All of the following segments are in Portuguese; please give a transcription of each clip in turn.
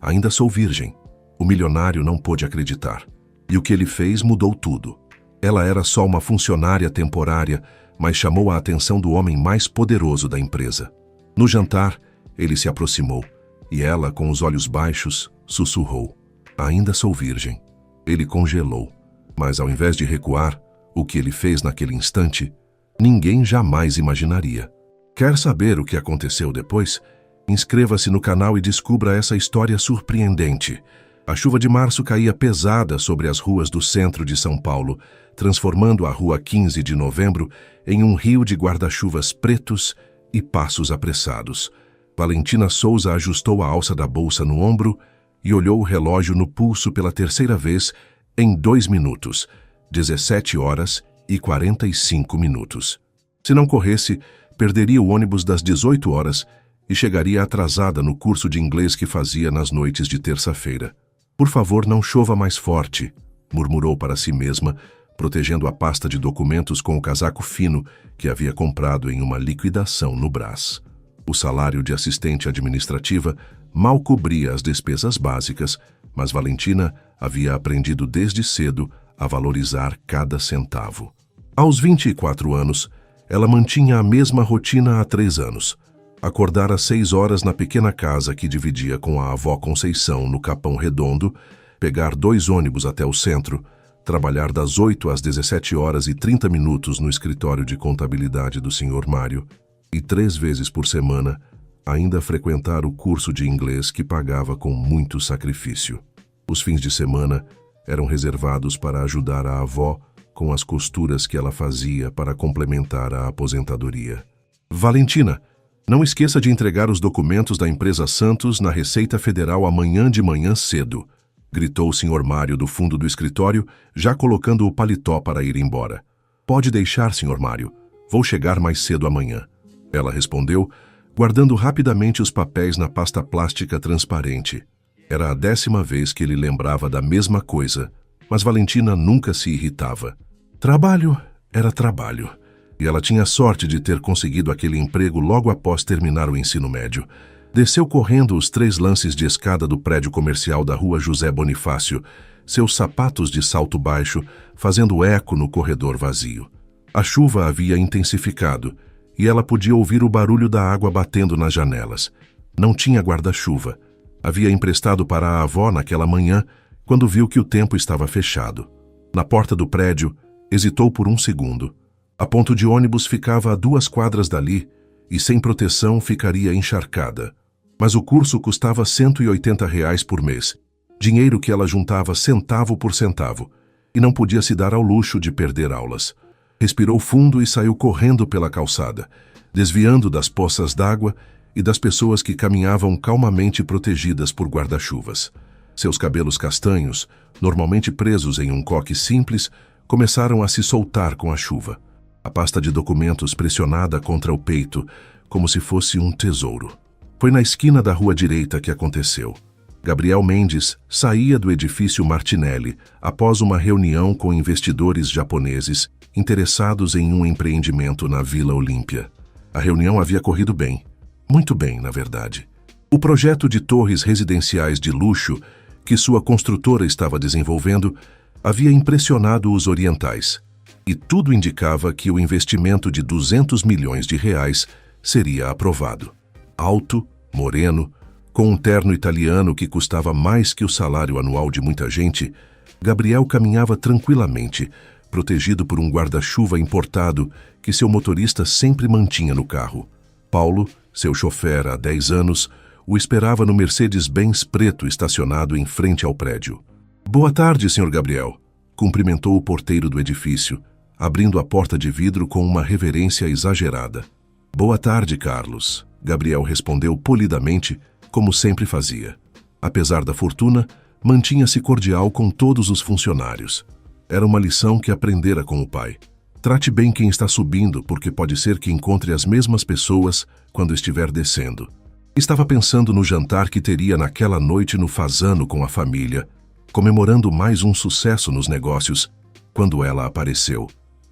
Ainda sou virgem. O milionário não pôde acreditar. E o que ele fez mudou tudo. Ela era só uma funcionária temporária, mas chamou a atenção do homem mais poderoso da empresa. No jantar, ele se aproximou, e ela, com os olhos baixos, sussurrou: "Ainda sou virgem." Ele congelou, mas ao invés de recuar, o que ele fez naquele instante, ninguém jamais imaginaria. Quer saber o que aconteceu depois? Inscreva-se no canal e descubra essa história surpreendente. A chuva de março caía pesada sobre as ruas do centro de São Paulo, transformando a Rua 15 de Novembro em um rio de guarda-chuvas pretos e passos apressados. Valentina Souza ajustou a alça da bolsa no ombro e olhou o relógio no pulso pela terceira vez em 2 minutos, 17h45. Se não corresse, perderia o ônibus das 18 horas e chegaria atrasada no curso de inglês que fazia nas noites de terça-feira. "Por favor, não chova mais forte", murmurou para si mesma, protegendo a pasta de documentos com o casaco fino que havia comprado em uma liquidação no Brás. O salário de assistente administrativa mal cobria as despesas básicas, mas Valentina havia aprendido desde cedo a valorizar cada centavo. Aos 24 anos, ela mantinha a mesma rotina há 3 anos. Acordar às 6 horas na pequena casa que dividia com a avó Conceição no Capão Redondo, pegar 2 ônibus até o centro, trabalhar das 8 às 17h30 no escritório de contabilidade do Sr. Mário e 3 vezes por semana ainda frequentar o curso de inglês que pagava com muito sacrifício. Os fins de semana eram reservados para ajudar a avó com as costuras que ela fazia para complementar a aposentadoria. "Valentina, não esqueça de entregar os documentos da empresa Santos na Receita Federal amanhã de manhã cedo", gritou o Sr. Mário do fundo do escritório, já colocando o paletó para ir embora. "Pode deixar, Sr. Mário. Vou chegar mais cedo amanhã", ela respondeu, guardando rapidamente os papéis na pasta plástica transparente. Era a 10ª vez que ele lembrava da mesma coisa, mas Valentina nunca se irritava. Trabalho era trabalho, e ela tinha sorte de ter conseguido aquele emprego logo após terminar o ensino médio. Desceu correndo os 3 lances de escada do prédio comercial da Rua José Bonifácio, seus sapatos de salto baixo fazendo eco no corredor vazio. A chuva havia intensificado, e ela podia ouvir o barulho da água batendo nas janelas. Não tinha guarda-chuva. Havia emprestado para a avó naquela manhã, quando viu que o tempo estava fechado. Na porta do prédio, hesitou por um segundo. A ponto de ônibus ficava a 2 quadras dali, e sem proteção ficaria encharcada. Mas o curso custava R$ 180 por mês, dinheiro que ela juntava centavo por centavo, e não podia se dar ao luxo de perder aulas. Respirou fundo e saiu correndo pela calçada, desviando das poças d'água e das pessoas que caminhavam calmamente protegidas por guarda-chuvas. Seus cabelos castanhos, normalmente presos em um coque simples, começaram a se soltar com a chuva. A pasta de documentos pressionada contra o peito, como se fosse um tesouro. Foi na esquina da rua direita que aconteceu. Gabriel Mendes saía do edifício Martinelli após uma reunião com investidores japoneses interessados em um empreendimento na Vila Olímpia. A reunião havia corrido bem. Muito bem, na verdade. O projeto de torres residenciais de luxo que sua construtora estava desenvolvendo havia impressionado os orientais, e tudo indicava que o investimento de R$ 200 milhões seria aprovado. Alto, moreno, com um terno italiano que custava mais que o salário anual de muita gente, Gabriel caminhava tranquilamente, protegido por um guarda-chuva importado que seu motorista sempre mantinha no carro. Paulo, seu chofer há 10 anos, o esperava no Mercedes-Benz preto estacionado em frente ao prédio. "Boa tarde, Sr. Gabriel", cumprimentou o porteiro do edifício, abrindo a porta de vidro com uma reverência exagerada. "Boa tarde, Carlos", Gabriel respondeu polidamente, como sempre fazia. Apesar da fortuna, mantinha-se cordial com todos os funcionários. Era uma lição que aprendera com o pai. Trate bem quem está subindo, porque pode ser que encontre as mesmas pessoas quando estiver descendo. Estava pensando no jantar que teria naquela noite no Fasano com a família, comemorando mais um sucesso nos negócios, quando ela apareceu.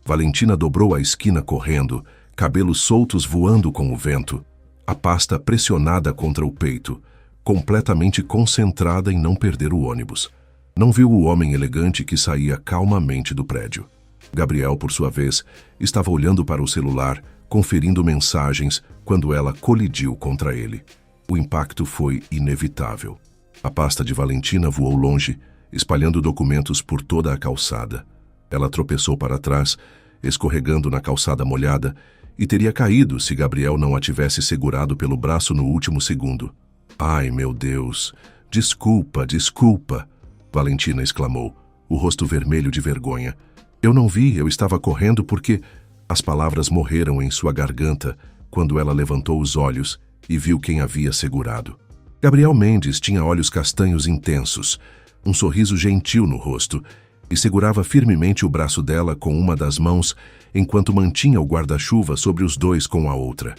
Valentina dobrou a esquina correndo, cabelos soltos voando com o vento, a pasta pressionada contra o peito, completamente concentrada em não perder o ônibus. Não viu o homem elegante que saía calmamente do prédio. Gabriel, por sua vez, estava olhando para o celular, conferindo mensagens, quando ela colidiu contra ele. O impacto foi inevitável. A pasta de Valentina voou longe, espalhando documentos por toda a calçada. Ela tropeçou para trás, escorregando na calçada molhada, e teria caído se Gabriel não a tivesse segurado pelo braço no último segundo. "Ai, meu Deus! Desculpa, desculpa!" Valentina exclamou, o rosto vermelho de vergonha. "Eu não vi, eu estava correndo porque..." As palavras morreram em sua garganta quando ela levantou os olhos e viu quem havia segurado. Gabriel Mendes tinha olhos castanhos intensos, um sorriso gentil no rosto, e segurava firmemente o braço dela com uma das mãos, enquanto mantinha o guarda-chuva sobre os dois com a outra.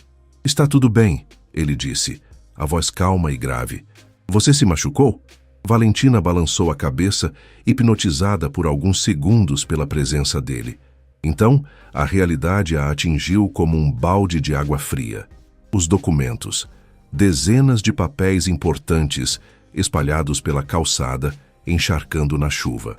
"Está tudo bem", ele disse, a voz calma e grave. "Você se machucou?" Valentina balançou a cabeça, hipnotizada por alguns segundos pela presença dele. Então, a realidade a atingiu como um balde de água fria. Os documentos, dezenas de papéis importantes, espalhados pela calçada, encharcando na chuva.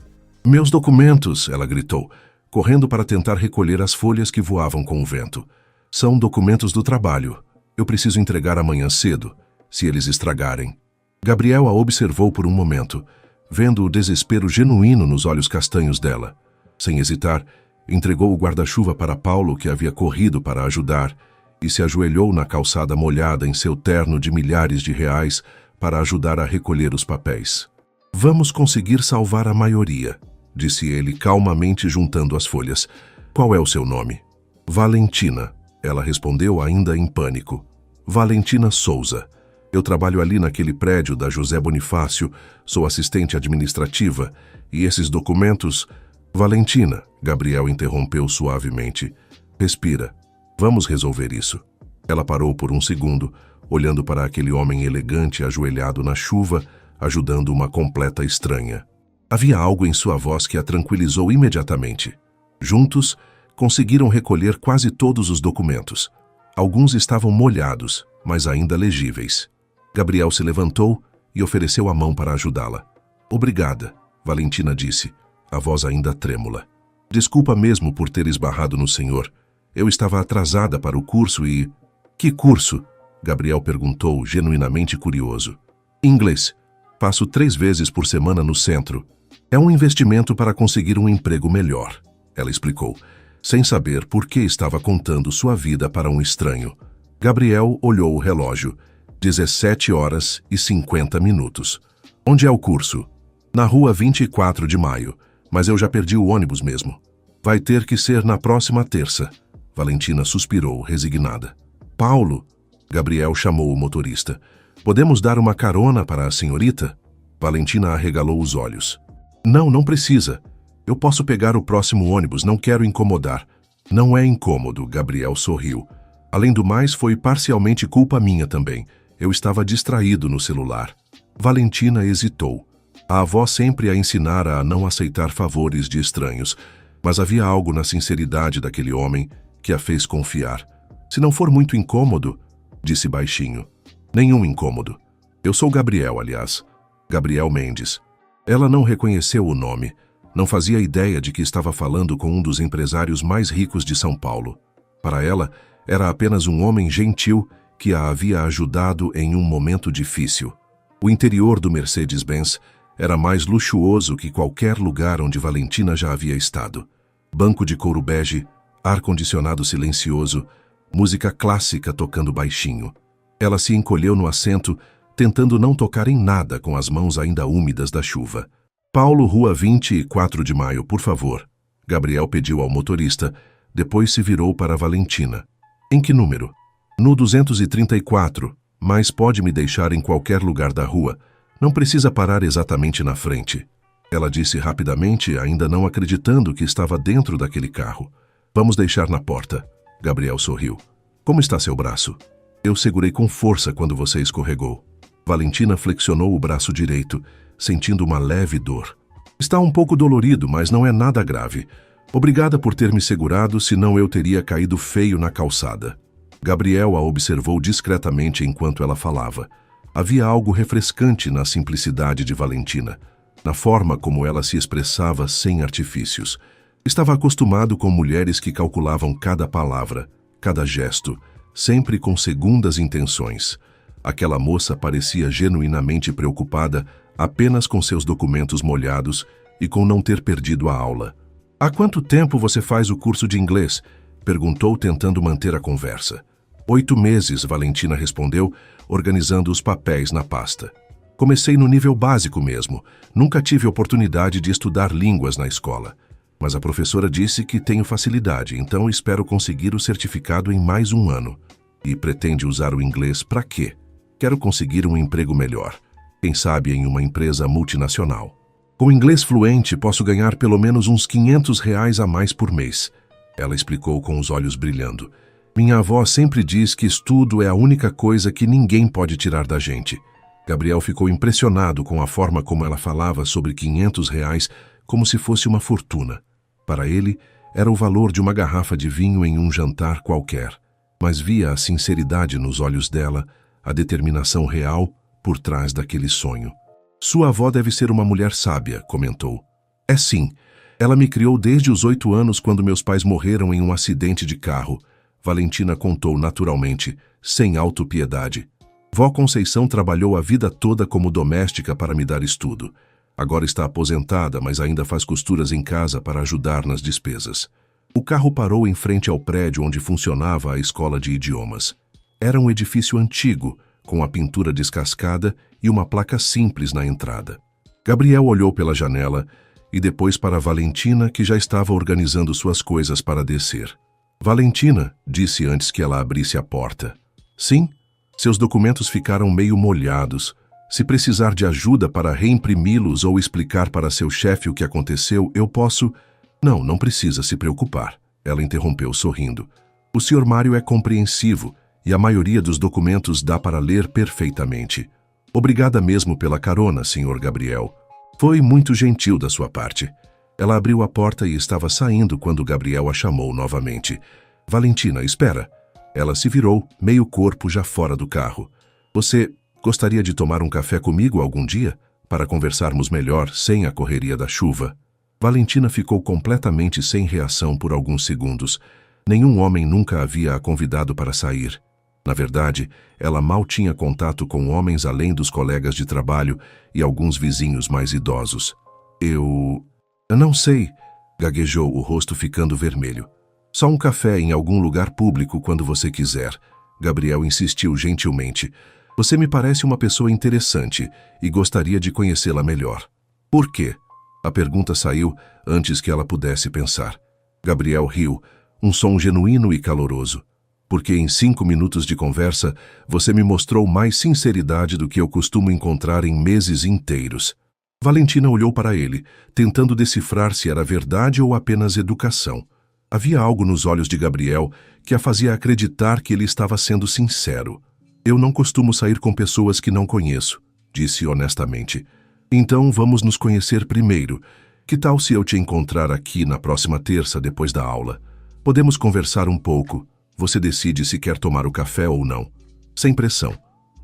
"Meus documentos!" ela gritou, correndo para tentar recolher as folhas que voavam com o vento. "São documentos do trabalho. Eu preciso entregar amanhã cedo, se eles estragarem." Gabriel a observou por um momento, vendo o desespero genuíno nos olhos castanhos dela. Sem hesitar, entregou o guarda-chuva para Paulo, que havia corrido para ajudar, e se ajoelhou na calçada molhada em seu terno de milhares de reais para ajudar a recolher os papéis. "Vamos conseguir salvar a maioria", disse ele calmamente juntando as folhas. "Qual é o seu nome?" "Valentina", ela respondeu ainda em pânico. "Valentina Souza. Eu trabalho ali naquele prédio da José Bonifácio, sou assistente administrativa, e esses documentos..." "Valentina", Gabriel interrompeu suavemente. "Respira. Vamos resolver isso." Ela parou por um segundo, olhando para aquele homem elegante ajoelhado na chuva, ajudando uma completa estranha. Havia algo em sua voz que a tranquilizou imediatamente. Juntos, conseguiram recolher quase todos os documentos. Alguns estavam molhados, mas ainda legíveis. Gabriel se levantou e ofereceu a mão para ajudá-la. "Obrigada", Valentina disse, a voz ainda trêmula. "Desculpa mesmo por ter esbarrado no senhor. Eu estava atrasada para o curso e..." "Que curso?" Gabriel perguntou, genuinamente curioso. "Inglês. Passo 3 vezes por semana no centro. É um investimento para conseguir um emprego melhor", ela explicou, sem saber por que estava contando sua vida para um estranho. Gabriel olhou o relógio. 17h50. "Onde é o curso?" "Na rua 24 de maio, mas eu já perdi o ônibus mesmo." "Vai ter que ser na próxima terça." Valentina suspirou, resignada. "Paulo", Gabriel chamou o motorista. "Podemos dar uma carona para a senhorita?" Valentina arregalou os olhos. "Não, não precisa. Eu posso pegar o próximo ônibus, não quero incomodar." "Não é incômodo", Gabriel sorriu. "Além do mais, foi parcialmente culpa minha também. Eu estava distraído no celular." Valentina hesitou. A avó sempre a ensinara a não aceitar favores de estranhos, mas havia algo na sinceridade daquele homem que a fez confiar. "Se não for muito incômodo", disse baixinho. "Nenhum incômodo. Eu sou Gabriel, aliás. Gabriel Mendes." Ela não reconheceu o nome. Não fazia ideia de que estava falando com um dos empresários mais ricos de São Paulo. Para ela, era apenas um homem gentil que a havia ajudado em um momento difícil. O interior do Mercedes-Benz era mais luxuoso que qualquer lugar onde Valentina já havia estado. Banco de couro bege, ar-condicionado silencioso, música clássica tocando baixinho. Ela se encolheu no assento, tentando não tocar em nada com as mãos ainda úmidas da chuva. "Paulo, rua 24 de maio, por favor." Gabriel pediu ao motorista, depois se virou para Valentina. "Em que número?" "No 234, mas pode me deixar em qualquer lugar da rua. Não precisa parar exatamente na frente." Ela disse rapidamente, ainda não acreditando que estava dentro daquele carro. "Vamos deixar na porta." Gabriel sorriu. "Como está seu braço?" "Eu segurei com força quando você escorregou." Valentina flexionou o braço direito, sentindo uma leve dor. "Está um pouco dolorido, mas não é nada grave. Obrigada por ter me segurado, senão eu teria caído feio na calçada." Gabriel a observou discretamente enquanto ela falava. Havia algo refrescante na simplicidade de Valentina, na forma como ela se expressava sem artifícios. Estava acostumado com mulheres que calculavam cada palavra, cada gesto, sempre com segundas intenções. Aquela moça parecia genuinamente preocupada apenas com seus documentos molhados e com não ter perdido a aula. "Há quanto tempo você faz o curso de inglês?" perguntou, tentando manter a conversa. 8 meses, Valentina respondeu, organizando os papéis na pasta. "Comecei no nível básico mesmo. Nunca tive oportunidade de estudar línguas na escola. Mas a professora disse que tenho facilidade, então espero conseguir o certificado em mais um ano. E pretende usar o inglês para quê? Quero conseguir um emprego melhor. Quem sabe em uma empresa multinacional. Com inglês fluente, posso ganhar pelo menos uns R$ 500 a mais por mês." Ela explicou com os olhos brilhando. "Minha avó sempre diz que estudo é a única coisa que ninguém pode tirar da gente." Gabriel ficou impressionado com a forma como ela falava sobre R$ 500 como se fosse uma fortuna. Para ele, era o valor de uma garrafa de vinho em um jantar qualquer. Mas via a sinceridade nos olhos dela, a determinação real por trás daquele sonho. "Sua avó deve ser uma mulher sábia", comentou. "É sim. Ela me criou desde os 8 anos quando meus pais morreram em um acidente de carro." Valentina contou naturalmente, sem autopiedade. "Vó Conceição trabalhou a vida toda como doméstica para me dar estudo. Agora está aposentada, mas ainda faz costuras em casa para ajudar nas despesas." O carro parou em frente ao prédio onde funcionava a escola de idiomas. Era um edifício antigo, com a pintura descascada e uma placa simples na entrada. Gabriel olhou pela janela e depois para Valentina, que já estava organizando suas coisas para descer. "Valentina", disse antes que ela abrisse a porta. "Sim, seus documentos ficaram meio molhados. Se precisar de ajuda para reimprimi-los ou explicar para seu chefe o que aconteceu, eu posso..." Não precisa se preocupar", ela interrompeu sorrindo. "O Sr. Mário é compreensivo e a maioria dos documentos dá para ler perfeitamente. Obrigada mesmo pela carona, Sr. Gabriel. Foi muito gentil da sua parte." Ela abriu a porta e estava saindo quando Gabriel a chamou novamente. "Valentina, espera." Ela se virou, meio corpo já fora do carro. "Você gostaria de tomar um café comigo algum dia? Para conversarmos melhor, sem a correria da chuva?" Valentina ficou completamente sem reação por alguns segundos. Nenhum homem nunca havia a convidado para sair. Na verdade, ela mal tinha contato com homens além dos colegas de trabalho e alguns vizinhos mais idosos. Eu não sei", gaguejou, o rosto ficando vermelho. "Só um café em algum lugar público quando você quiser." Gabriel insistiu gentilmente. "Você me parece uma pessoa interessante e gostaria de conhecê-la melhor." "Por quê?" A pergunta saiu antes que ela pudesse pensar. Gabriel riu, um som genuíno e caloroso. "Porque em 5 minutos de conversa, você me mostrou mais sinceridade do que eu costumo encontrar em meses inteiros." Valentina olhou para ele, tentando decifrar se era verdade ou apenas educação. Havia algo nos olhos de Gabriel que a fazia acreditar que ele estava sendo sincero. "Eu não costumo sair com pessoas que não conheço", disse honestamente. "Então vamos nos conhecer primeiro. Que tal se eu te encontrar aqui na próxima terça depois da aula? Podemos conversar um pouco. Você decide se quer tomar o café ou não." Sem pressão.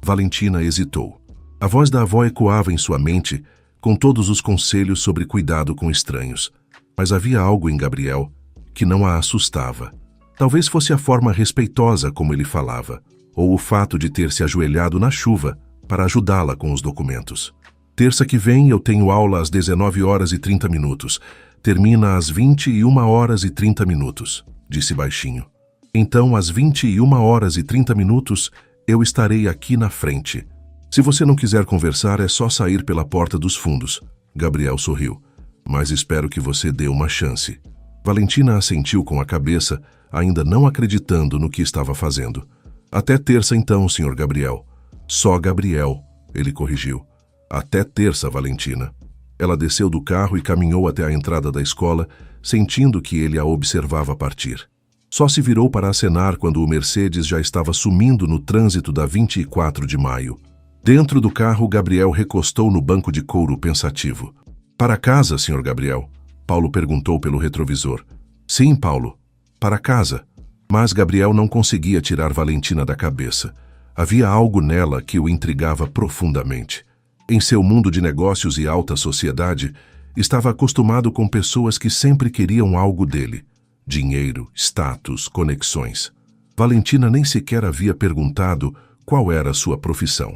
Valentina hesitou. A voz da avó ecoava em sua mente, com todos os conselhos sobre cuidado com estranhos. Mas havia algo em Gabriel que não a assustava. Talvez fosse a forma respeitosa como ele falava, ou o fato de ter se ajoelhado na chuva para ajudá-la com os documentos. "Terça que vem eu tenho aula às 19h30. Termina às 21h30, disse baixinho. "Então, às 21h30, eu estarei aqui na frente. Se você não quiser conversar, é só sair pela porta dos fundos." Gabriel sorriu. "Mas espero que você dê uma chance." Valentina assentiu com a cabeça, ainda não acreditando no que estava fazendo. "Até terça então, Sr. Gabriel." "Só Gabriel", ele corrigiu. "Até terça, Valentina." Ela desceu do carro e caminhou até a entrada da escola, sentindo que ele a observava partir. Só se virou para acenar quando o Mercedes já estava sumindo no trânsito da 24 de maio. Dentro do carro, Gabriel recostou no banco de couro pensativo. "Para casa, Sr. Gabriel?" Paulo perguntou pelo retrovisor. "Sim, Paulo. Para casa." Mas Gabriel não conseguia tirar Valentina da cabeça. Havia algo nela que o intrigava profundamente. Em seu mundo de negócios e alta sociedade, estava acostumado com pessoas que sempre queriam algo dele: dinheiro, status, conexões. Valentina nem sequer havia perguntado qual era a sua profissão.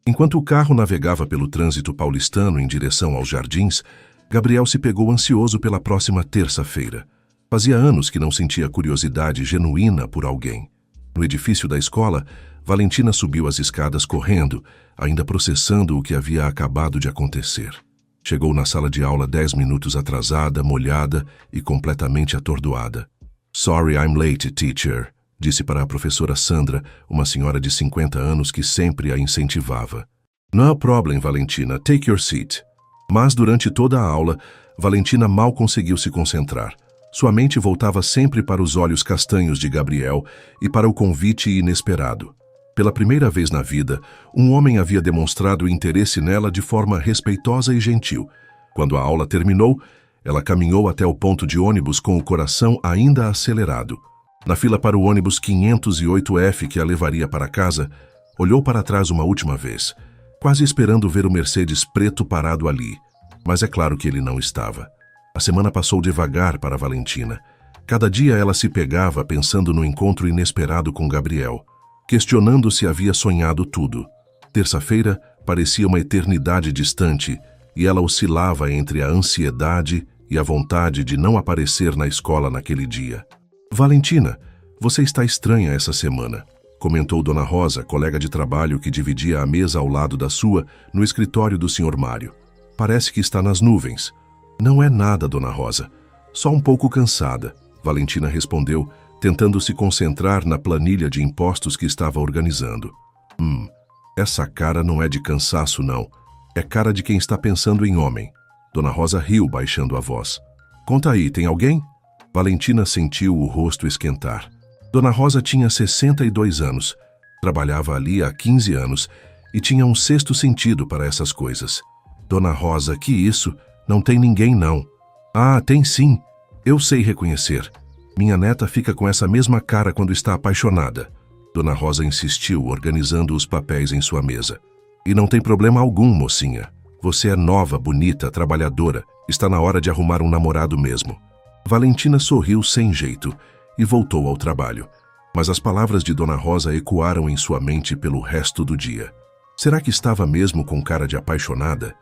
Enquanto o carro navegava pelo trânsito paulistano em direção aos jardins, Gabriel se pegou ansioso pela próxima terça-feira. Fazia anos que não sentia curiosidade genuína por alguém. No edifício da escola, Valentina subiu as escadas correndo, ainda processando o que havia acabado de acontecer. Chegou na sala de aula 10 minutos atrasada, molhada e completamente atordoada. "Sorry, I'm late, teacher", disse para a professora Sandra, uma senhora de 50 anos que sempre a incentivava. "No problem, Valentina, take your seat." Mas durante toda a aula, Valentina mal conseguiu se concentrar. Sua mente voltava sempre para os olhos castanhos de Gabriel e para o convite inesperado. Pela primeira vez na vida, um homem havia demonstrado interesse nela de forma respeitosa e gentil. Quando a aula terminou, ela caminhou até o ponto de ônibus com o coração ainda acelerado. Na fila para o ônibus 508F que a levaria para casa, olhou para trás uma última vez, quase esperando ver o Mercedes preto parado ali. Mas é claro que ele não estava. A semana passou devagar para Valentina. Cada dia ela se pegava pensando no encontro inesperado com Gabriel, questionando se havia sonhado tudo. Terça-feira parecia uma eternidade distante e ela oscilava entre a ansiedade e a vontade de não aparecer na escola naquele dia. "Valentina, você está estranha essa semana", comentou Dona Rosa, colega de trabalho que dividia a mesa ao lado da sua, no escritório do Sr. Mário. "Parece que está nas nuvens." "Não é nada, Dona Rosa. Só um pouco cansada", Valentina respondeu, tentando se concentrar na planilha de impostos que estava organizando. Essa cara não é de cansaço, não. É cara de quem está pensando em homem." Dona Rosa riu, baixando a voz. "Conta aí, tem alguém?" Valentina sentiu o rosto esquentar. Dona Rosa tinha 62 anos, trabalhava ali há 15 anos e tinha um sexto sentido para essas coisas. "Dona Rosa, que isso? Não tem ninguém, não." "Ah, tem sim. Eu sei reconhecer. Minha neta fica com essa mesma cara quando está apaixonada." Dona Rosa insistiu, organizando os papéis em sua mesa. "E não tem problema algum, mocinha. Você é nova, bonita, trabalhadora. Está na hora de arrumar um namorado mesmo." Valentina sorriu sem jeito e voltou ao trabalho. Mas as palavras de Dona Rosa ecoaram em sua mente pelo resto do dia. Será que estava mesmo com cara de apaixonada?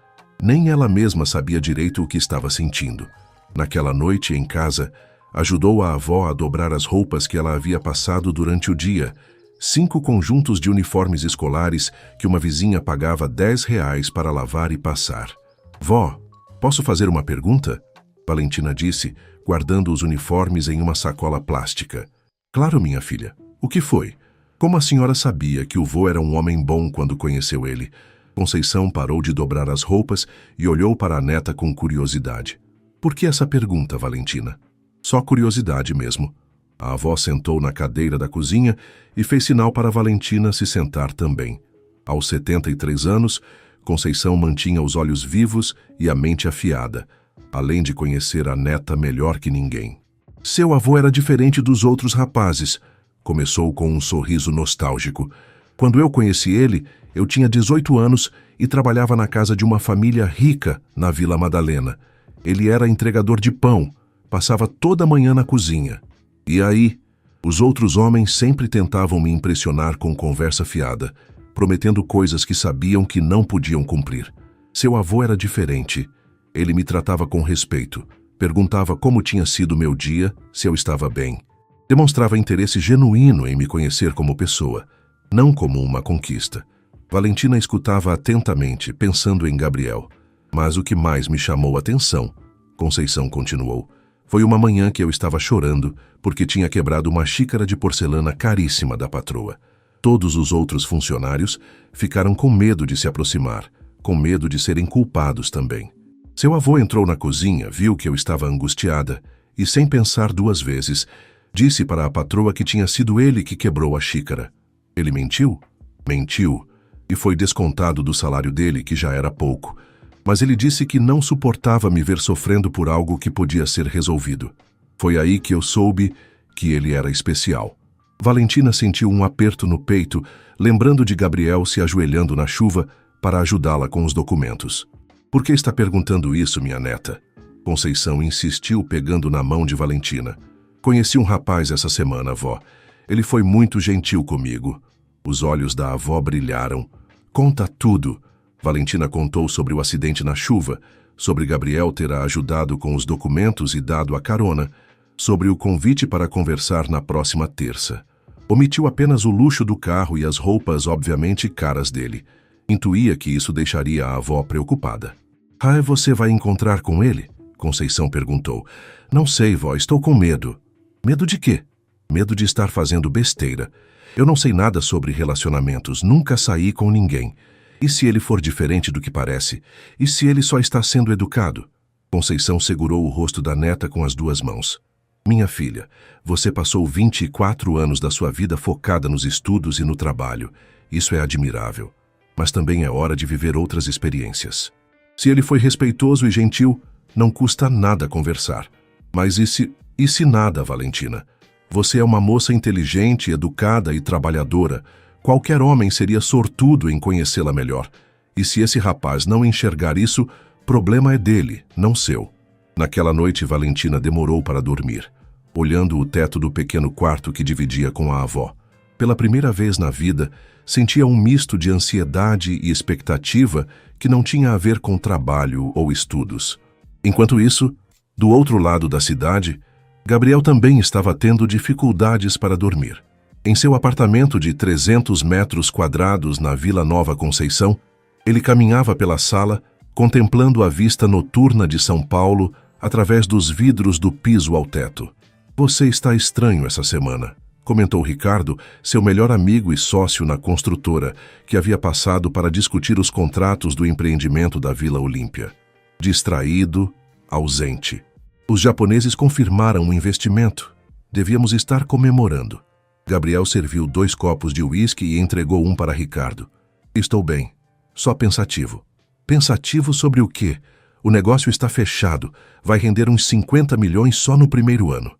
Nem ela mesma sabia direito o que estava sentindo. Naquela noite, em casa, ajudou a avó a dobrar as roupas que ela havia passado durante o dia, 5 conjuntos de uniformes escolares que uma vizinha pagava R$ 10 para lavar e passar. "Vó, posso fazer uma pergunta?" Valentina disse, guardando os uniformes em uma sacola plástica. "Claro, minha filha. O que foi? Como a senhora sabia que o vô era um homem bom quando conheceu ele?" Conceição parou de dobrar as roupas e olhou para a neta com curiosidade. "Por que essa pergunta, Valentina?" "Só curiosidade mesmo." A avó sentou na cadeira da cozinha e fez sinal para Valentina se sentar também. Aos 73 anos, Conceição mantinha os olhos vivos e a mente afiada, além de conhecer a neta melhor que ninguém. "Seu avô era diferente dos outros rapazes", começou com um sorriso nostálgico. "Quando eu conheci ele, eu tinha 18 anos e trabalhava na casa de uma família rica na Vila Madalena. Ele era entregador de pão, passava toda manhã na cozinha. E aí, os outros homens sempre tentavam me impressionar com conversa fiada, prometendo coisas que sabiam que não podiam cumprir. Seu avô era diferente. Ele me tratava com respeito, perguntava como tinha sido meu dia, se eu estava bem. Demonstrava interesse genuíno em me conhecer como pessoa, não como uma conquista." Valentina escutava atentamente, pensando em Gabriel. "Mas o que mais me chamou a atenção", Conceição continuou, "foi uma manhã que eu estava chorando porque tinha quebrado uma xícara de porcelana caríssima da patroa. Todos os outros funcionários ficaram com medo de se aproximar, com medo de serem culpados também. Seu avô entrou na cozinha, viu que eu estava angustiada e, sem pensar 2 vezes, disse para a patroa que tinha sido ele que quebrou a xícara. Ele mentiu? Mentiu, e foi descontado do salário dele, que já era pouco. Mas ele disse que não suportava me ver sofrendo por algo que podia ser resolvido. Foi aí que eu soube que ele era especial. Valentina sentiu um aperto no peito, lembrando de Gabriel se ajoelhando na chuva para ajudá-la com os documentos. Por que está perguntando isso, minha neta? Conceição insistiu, pegando na mão de Valentina. Conheci um rapaz essa semana, avó. Ele foi muito gentil comigo. Os olhos da avó brilharam. Conta tudo. Valentina contou sobre o acidente na chuva, sobre Gabriel ter a ajudado com os documentos e dado a carona, sobre o convite para conversar na próxima terça. Omitiu apenas o luxo do carro e as roupas obviamente caras dele. Intuía que isso deixaria a avó preocupada. Ah, você vai encontrar com ele? Conceição perguntou. Não sei, vó, estou com medo. Medo de quê? Medo de estar fazendo besteira. Eu não sei nada sobre relacionamentos, nunca saí com ninguém. E se ele for diferente do que parece? E se ele só está sendo educado? Conceição segurou o rosto da neta com as duas mãos. Minha filha, você passou 24 anos da sua vida focada nos estudos e no trabalho. Isso é admirável. Mas também é hora de viver outras experiências. Se ele foi respeitoso e gentil, não custa nada conversar. Mas e se nada, Valentina? Você é uma moça inteligente, educada e trabalhadora. Qualquer homem seria sortudo em conhecê-la melhor. E se esse rapaz não enxergar isso, problema é dele, não seu. Naquela noite, Valentina demorou para dormir, olhando o teto do pequeno quarto que dividia com a avó. Pela primeira vez na vida, sentia um misto de ansiedade e expectativa que não tinha a ver com trabalho ou estudos. Enquanto isso, do outro lado da cidade, Gabriel também estava tendo dificuldades para dormir. Em seu apartamento de 300 metros quadrados na Vila Nova Conceição, ele caminhava pela sala, contemplando a vista noturna de São Paulo através dos vidros do piso ao teto. Você está estranho essa semana, comentou Ricardo, seu melhor amigo e sócio na construtora, que havia passado para discutir os contratos do empreendimento da Vila Olímpia. Distraído, ausente. Os japoneses confirmaram o investimento. Devíamos estar comemorando. Gabriel serviu 2 copos de uísque e entregou um para Ricardo. Estou bem, só pensativo. Pensativo sobre o quê? O negócio está fechado, vai render uns 50 milhões só no primeiro ano.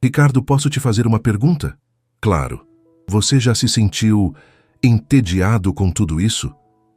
Ricardo, posso te fazer uma pergunta? Claro. Você já se sentiu entediado com tudo isso?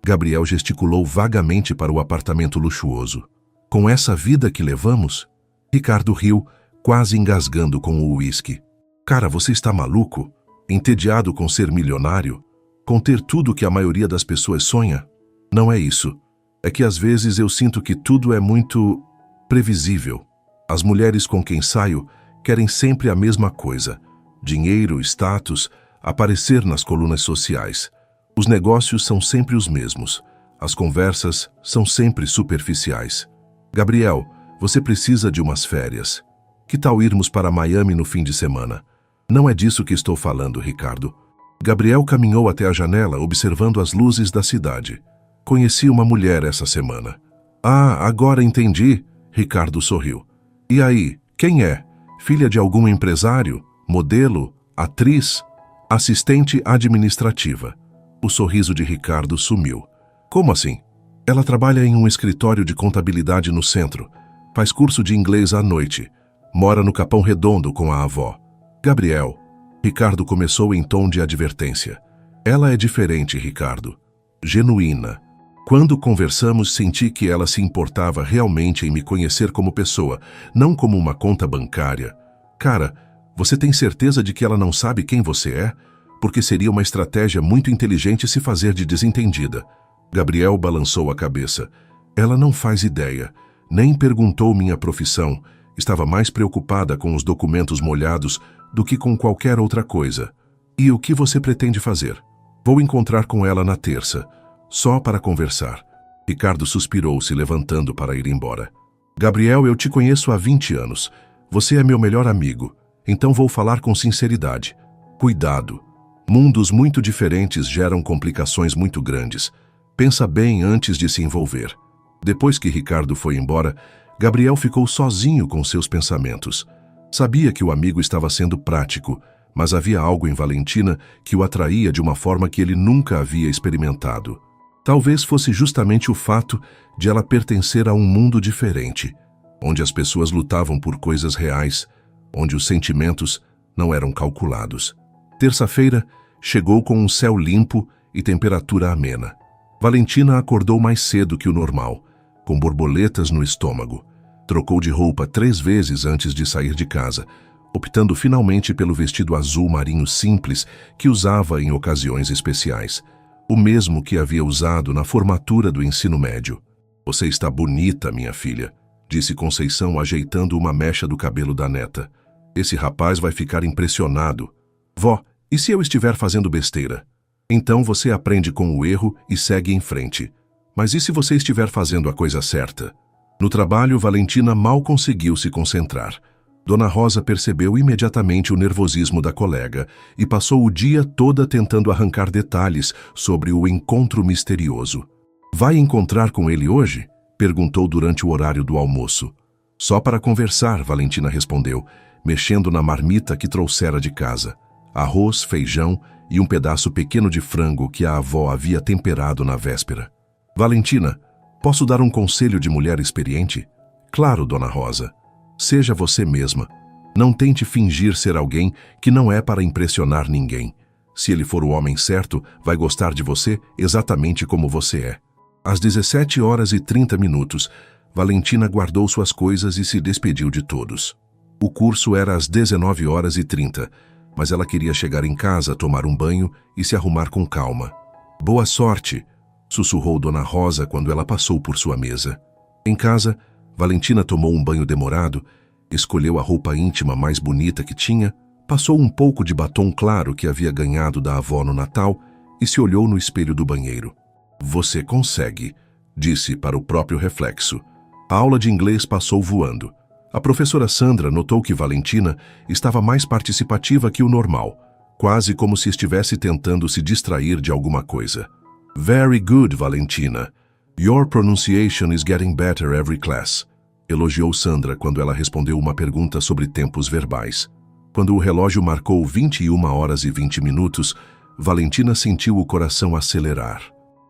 Gabriel gesticulou vagamente para o apartamento luxuoso. Com essa vida que levamos? Ricardo riu, quase engasgando com o uísque. Cara, você está maluco? Entediado com ser milionário? Com ter tudo que a maioria das pessoas sonha? Não é isso. É que às vezes eu sinto que tudo é muito previsível. As mulheres com quem saio querem sempre a mesma coisa: dinheiro, status, aparecer nas colunas sociais. Os negócios são sempre os mesmos. As conversas são sempre superficiais. Gabriel, você precisa de umas férias. Que tal irmos para Miami no fim de semana? Não é disso que estou falando, Ricardo. Gabriel caminhou até a janela, observando as luzes da cidade. Conheci uma mulher essa semana. Ah, agora entendi, Ricardo sorriu. E aí, quem é? Filha de algum empresário? Modelo? Atriz? Assistente administrativa. O sorriso de Ricardo sumiu. Como assim? Ela trabalha em um escritório de contabilidade no centro. Faz curso de inglês à noite. Mora no Capão Redondo com a avó. Gabriel. Ricardo começou em tom de advertência. Ela é diferente, Ricardo. Genuína. Quando conversamos, senti que ela se importava realmente em me conhecer como pessoa, não como uma conta bancária. Cara, você tem certeza de que ela não sabe quem você é? Porque seria uma estratégia muito inteligente se fazer de desentendida. Gabriel balançou a cabeça. Ela não faz ideia. Nem perguntou minha profissão. Estava mais preocupada com os documentos molhados do que com qualquer outra coisa. E o que você pretende fazer? Vou encontrar com ela na terça. Só para conversar. Ricardo suspirou, se levantando para ir embora. Gabriel, eu te conheço há 20 anos. Você é meu melhor amigo. Então vou falar com sinceridade. Cuidado. Mundos muito diferentes geram complicações muito grandes. Pensa bem antes de se envolver. Depois que Ricardo foi embora, Gabriel ficou sozinho com seus pensamentos. Sabia que o amigo estava sendo prático, mas havia algo em Valentina que o atraía de uma forma que ele nunca havia experimentado. Talvez fosse justamente o fato de ela pertencer a um mundo diferente, onde as pessoas lutavam por coisas reais, onde os sentimentos não eram calculados. Terça-feira chegou com um céu limpo e temperatura amena. Valentina acordou mais cedo que o normal, com borboletas no estômago. Trocou de roupa 3 vezes antes de sair de casa, optando finalmente pelo vestido azul marinho simples que usava em ocasiões especiais, o mesmo que havia usado na formatura do ensino médio. "Você está bonita, minha filha", disse Conceição, ajeitando uma mecha do cabelo da neta. "Esse rapaz vai ficar impressionado." "Vó, e se eu estiver fazendo besteira?" "Então você aprende com o erro e segue em frente. Mas e se você estiver fazendo a coisa certa?" No trabalho, Valentina mal conseguiu se concentrar. Dona Rosa percebeu imediatamente o nervosismo da colega e passou o dia todo tentando arrancar detalhes sobre o encontro misterioso. "Vai encontrar com ele hoje?" perguntou durante o horário do almoço. "Só para conversar", Valentina respondeu, mexendo na marmita que trouxera de casa. Arroz, feijão e um pedaço pequeno de frango que a avó havia temperado na véspera. "Valentina, posso dar um conselho de mulher experiente?" "Claro, Dona Rosa. Seja você mesma. Não tente fingir ser alguém que não é para impressionar ninguém. Se ele for o homem certo, vai gostar de você exatamente como você é." Às 17h30, Valentina guardou suas coisas e se despediu de todos. O curso era às 19h30, mas ela queria chegar em casa, tomar um banho e se arrumar com calma. "Boa sorte", sussurrou Dona Rosa quando ela passou por sua mesa. Em casa, Valentina tomou um banho demorado, escolheu a roupa íntima mais bonita que tinha, passou um pouco de batom claro que havia ganhado da avó no Natal e se olhou no espelho do banheiro. "Você consegue", disse para o próprio reflexo. A aula de inglês passou voando. A professora Sandra notou que Valentina estava mais participativa que o normal, quase como se estivesse tentando se distrair de alguma coisa. "Very good, Valentina. Your pronunciation is getting better every class", elogiou Sandra quando ela respondeu uma pergunta sobre tempos verbais. Quando o relógio marcou 21h20, Valentina sentiu o coração acelerar.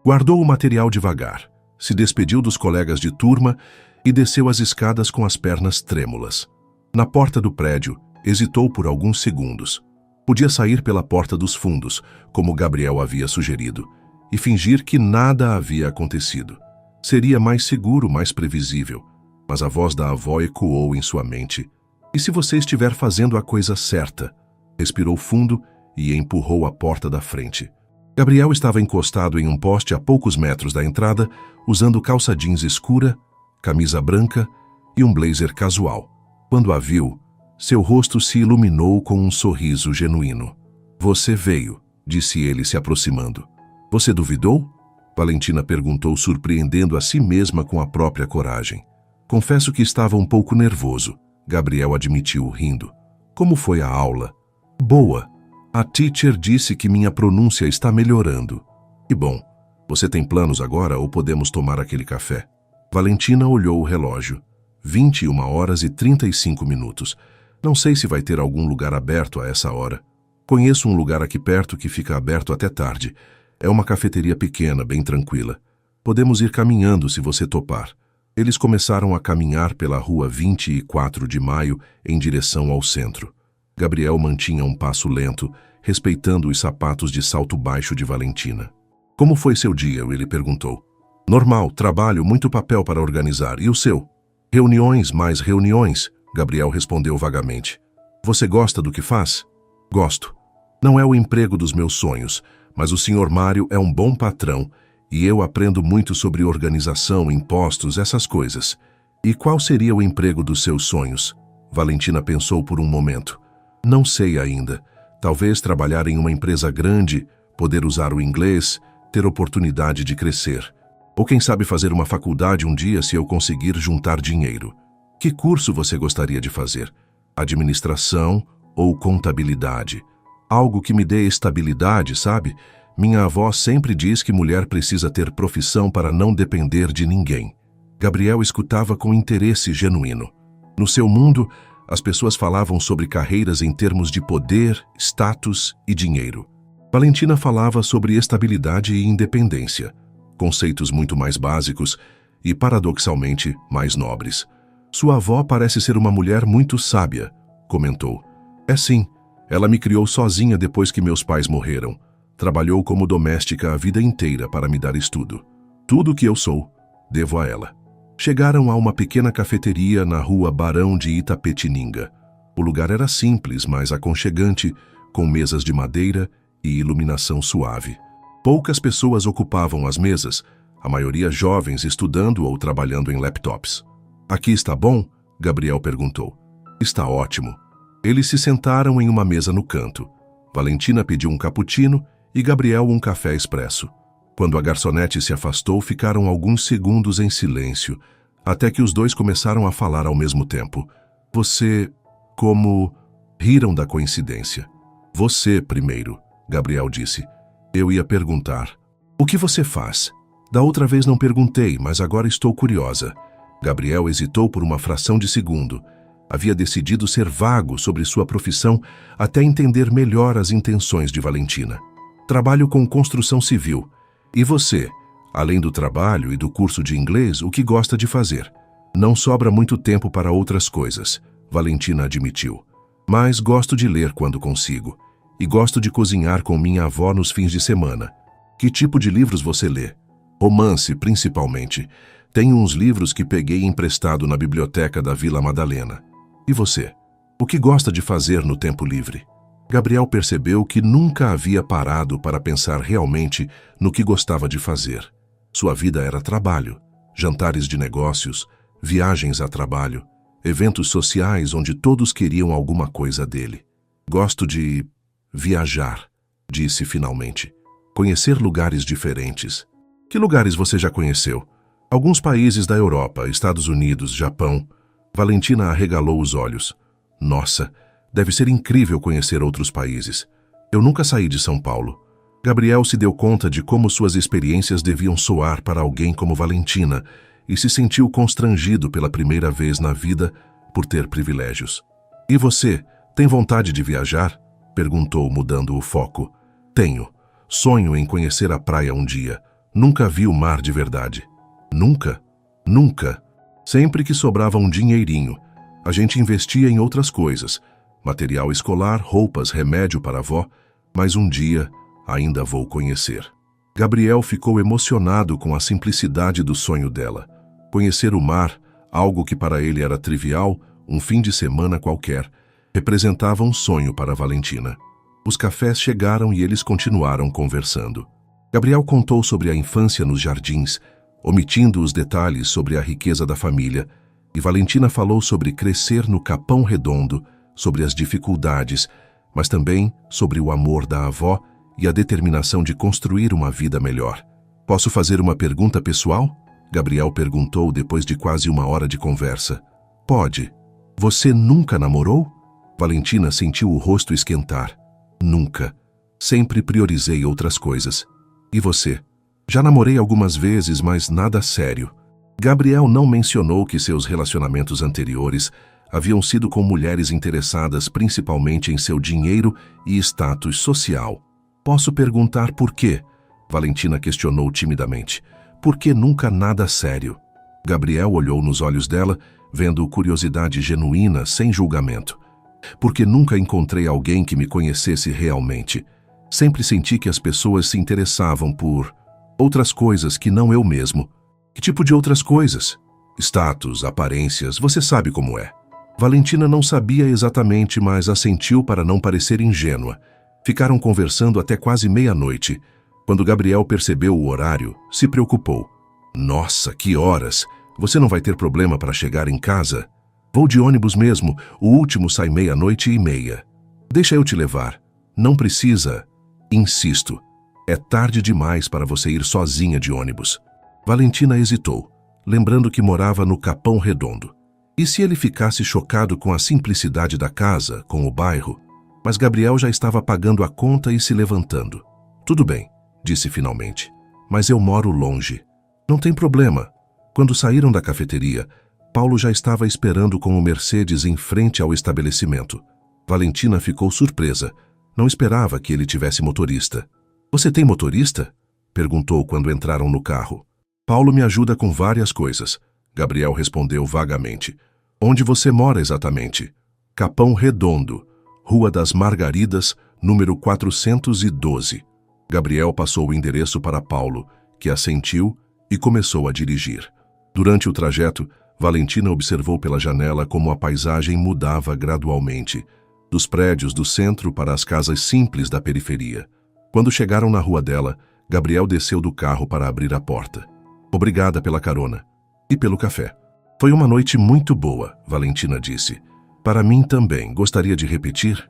Guardou o material devagar, se despediu dos colegas de turma e desceu as escadas com as pernas trêmulas. Na porta do prédio, hesitou por alguns segundos. Podia sair pela porta dos fundos, como Gabriel havia sugerido, e fingir que nada havia acontecido. Seria mais seguro, mais previsível. Mas a voz da avó ecoou em sua mente. "E se você estiver fazendo a coisa certa?" Respirou fundo e empurrou a porta da frente. Gabriel estava encostado em um poste a poucos metros da entrada, usando calça jeans escura, camisa branca e um blazer casual. Quando a viu, seu rosto se iluminou com um sorriso genuíno. "Você veio", disse ele se aproximando. "Você duvidou?" Valentina perguntou, surpreendendo a si mesma com a própria coragem. "Confesso que estava um pouco nervoso", Gabriel admitiu, rindo. "Como foi a aula?" "Boa. A teacher disse que minha pronúncia está melhorando." "E bom, você tem planos agora ou podemos tomar aquele café?" Valentina olhou o relógio. 21h35. "Não sei se vai ter algum lugar aberto a essa hora. Conheço um lugar aqui perto que fica aberto até tarde. É uma cafeteria pequena, bem tranquila. Podemos ir caminhando se você topar." Eles começaram a caminhar pela rua 24 de Maio em direção ao centro. Gabriel mantinha um passo lento, respeitando os sapatos de salto baixo de Valentina. "Como foi seu dia?" ele perguntou. "Normal, trabalho, muito papel para organizar. E o seu?" "Reuniões, mais reuniões", Gabriel respondeu vagamente. "Você gosta do que faz?" "Gosto. Não é o emprego dos meus sonhos, mas o Sr. Mário é um bom patrão e eu aprendo muito sobre organização, impostos, essas coisas." "E qual seria o emprego dos seus sonhos?" Valentina pensou por um momento. "Não sei ainda. Talvez trabalhar em uma empresa grande, poder usar o inglês, ter oportunidade de crescer. Ou quem sabe fazer uma faculdade um dia se eu conseguir juntar dinheiro." "Que curso você gostaria de fazer? Administração ou contabilidade? Algo que me dê estabilidade, sabe? Minha avó sempre diz que mulher precisa ter profissão para não depender de ninguém." Gabriel escutava com interesse genuíno. No seu mundo, as pessoas falavam sobre carreiras em termos de poder, status e dinheiro. Valentina falava sobre estabilidade e independência, conceitos muito mais básicos e, paradoxalmente, mais nobres. "Sua avó parece ser uma mulher muito sábia", comentou. "É sim, Ela me criou sozinha depois que meus pais morreram. Trabalhou como doméstica a vida inteira para me dar estudo. Tudo o que eu sou, devo a ela. Chegaram a uma pequena cafeteria na rua Barão de Itapetininga. O lugar era simples, mas aconchegante, com mesas de madeira e iluminação suave. Poucas pessoas ocupavam as mesas, a maioria jovens estudando ou trabalhando em laptops. "Aqui está bom?" Gabriel perguntou. "Está ótimo." Eles se sentaram em uma mesa no canto. Valentina pediu um cappuccino e Gabriel um café expresso. Quando a garçonete se afastou, ficaram alguns segundos em silêncio, até que os dois começaram a falar ao mesmo tempo. "Você... como..." Riram da coincidência. "Você primeiro", Gabriel disse. "Eu ia perguntar. O que você faz? Da outra vez não perguntei, mas agora estou curiosa." Gabriel hesitou por uma fração de segundo. Havia decidido ser vago sobre sua profissão até entender melhor as intenções de Valentina. "Trabalho com construção civil. E você, além do trabalho e do curso de inglês, o que gosta de fazer?" "Não sobra muito tempo para outras coisas", Valentina admitiu. "Mas gosto de ler quando consigo. E gosto de cozinhar com minha avó nos fins de semana." "Que tipo de livros você lê?" "Romance, principalmente. Tenho uns livros que peguei emprestado na biblioteca da Vila Madalena." "E você? O que gosta de fazer no tempo livre?" Gabriel percebeu que nunca havia parado para pensar realmente no que gostava de fazer. Sua vida era trabalho, jantares de negócios, viagens a trabalho, eventos sociais onde todos queriam alguma coisa dele. "Gosto de viajar", disse finalmente. "Conhecer lugares diferentes." "Que lugares você já conheceu?" "Alguns países da Europa, Estados Unidos, Japão." Valentina arregalou os olhos. "Nossa, deve ser incrível conhecer outros países. Eu nunca saí de São Paulo." Gabriel se deu conta de como suas experiências deviam soar para alguém como Valentina e se sentiu constrangido pela primeira vez na vida por ter privilégios. "E você, tem vontade de viajar?" perguntou, mudando o foco. "Tenho. Sonho em conhecer a praia um dia. Nunca vi o mar de verdade." "Nunca?" "Nunca. Sempre que sobrava um dinheirinho, a gente investia em outras coisas. Material escolar, roupas, remédio para a avó, mas um dia ainda vou conhecer." Gabriel ficou emocionado com a simplicidade do sonho dela. Conhecer o mar, algo que para ele era trivial, um fim de semana qualquer, representava um sonho para Valentina. Os cafés chegaram e eles continuaram conversando. Gabriel contou sobre a infância nos jardins, omitindo os detalhes sobre a riqueza da família, e Valentina falou sobre crescer no Capão Redondo, sobre as dificuldades, mas também sobre o amor da avó e a determinação de construir uma vida melhor. "Posso fazer uma pergunta pessoal?" Gabriel perguntou depois de quase uma hora de conversa. "Pode." "Você nunca namorou?" Valentina sentiu o rosto esquentar. "Nunca. Sempre priorizei outras coisas." "E você?" "Já namorei algumas vezes, mas nada sério." Gabriel não mencionou que seus relacionamentos anteriores haviam sido com mulheres interessadas principalmente em seu dinheiro e status social. "Posso perguntar por quê?" Valentina questionou timidamente. "Por que nunca nada sério?" Gabriel olhou nos olhos dela, vendo curiosidade genuína, sem julgamento. "Porque nunca encontrei alguém que me conhecesse realmente. Sempre senti que as pessoas se interessavam por outras coisas que não eu mesmo." "Que tipo de outras coisas?" "Status, aparências, você sabe como é." Valentina não sabia exatamente, mas assentiu para não parecer ingênua. Ficaram conversando até quase meia-noite. Quando Gabriel percebeu o horário, se preocupou. "Nossa, que horas! Você não vai ter problema para chegar em casa?" "Vou de ônibus mesmo, o último sai 00:30." "Deixa eu te levar." "Não precisa." "Insisto, é tarde demais para você ir sozinha de ônibus." Valentina hesitou, lembrando que morava no Capão Redondo. E se ele ficasse chocado com a simplicidade da casa, com o bairro? Mas Gabriel já estava pagando a conta e se levantando. "Tudo bem", disse finalmente, "mas eu moro longe." "Não tem problema." Quando saíram da cafeteria, Paulo já estava esperando com o Mercedes em frente ao estabelecimento. Valentina ficou surpresa. Não esperava que ele tivesse motorista. "Você tem motorista?" perguntou quando entraram no carro. "Paulo me ajuda com várias coisas", Gabriel respondeu vagamente. "Onde você mora exatamente?" "Capão Redondo." Rua das Margaridas, número 412. Gabriel passou o endereço para Paulo, que assentiu e começou a dirigir. Durante o trajeto, Valentina observou pela janela como a paisagem mudava gradualmente, dos prédios do centro para as casas simples da periferia. Quando chegaram na rua dela, Gabriel desceu do carro para abrir a porta. Obrigada pela carona. E pelo café. Foi uma noite muito boa, Valentina disse. Para mim também. Gostaria de repetir?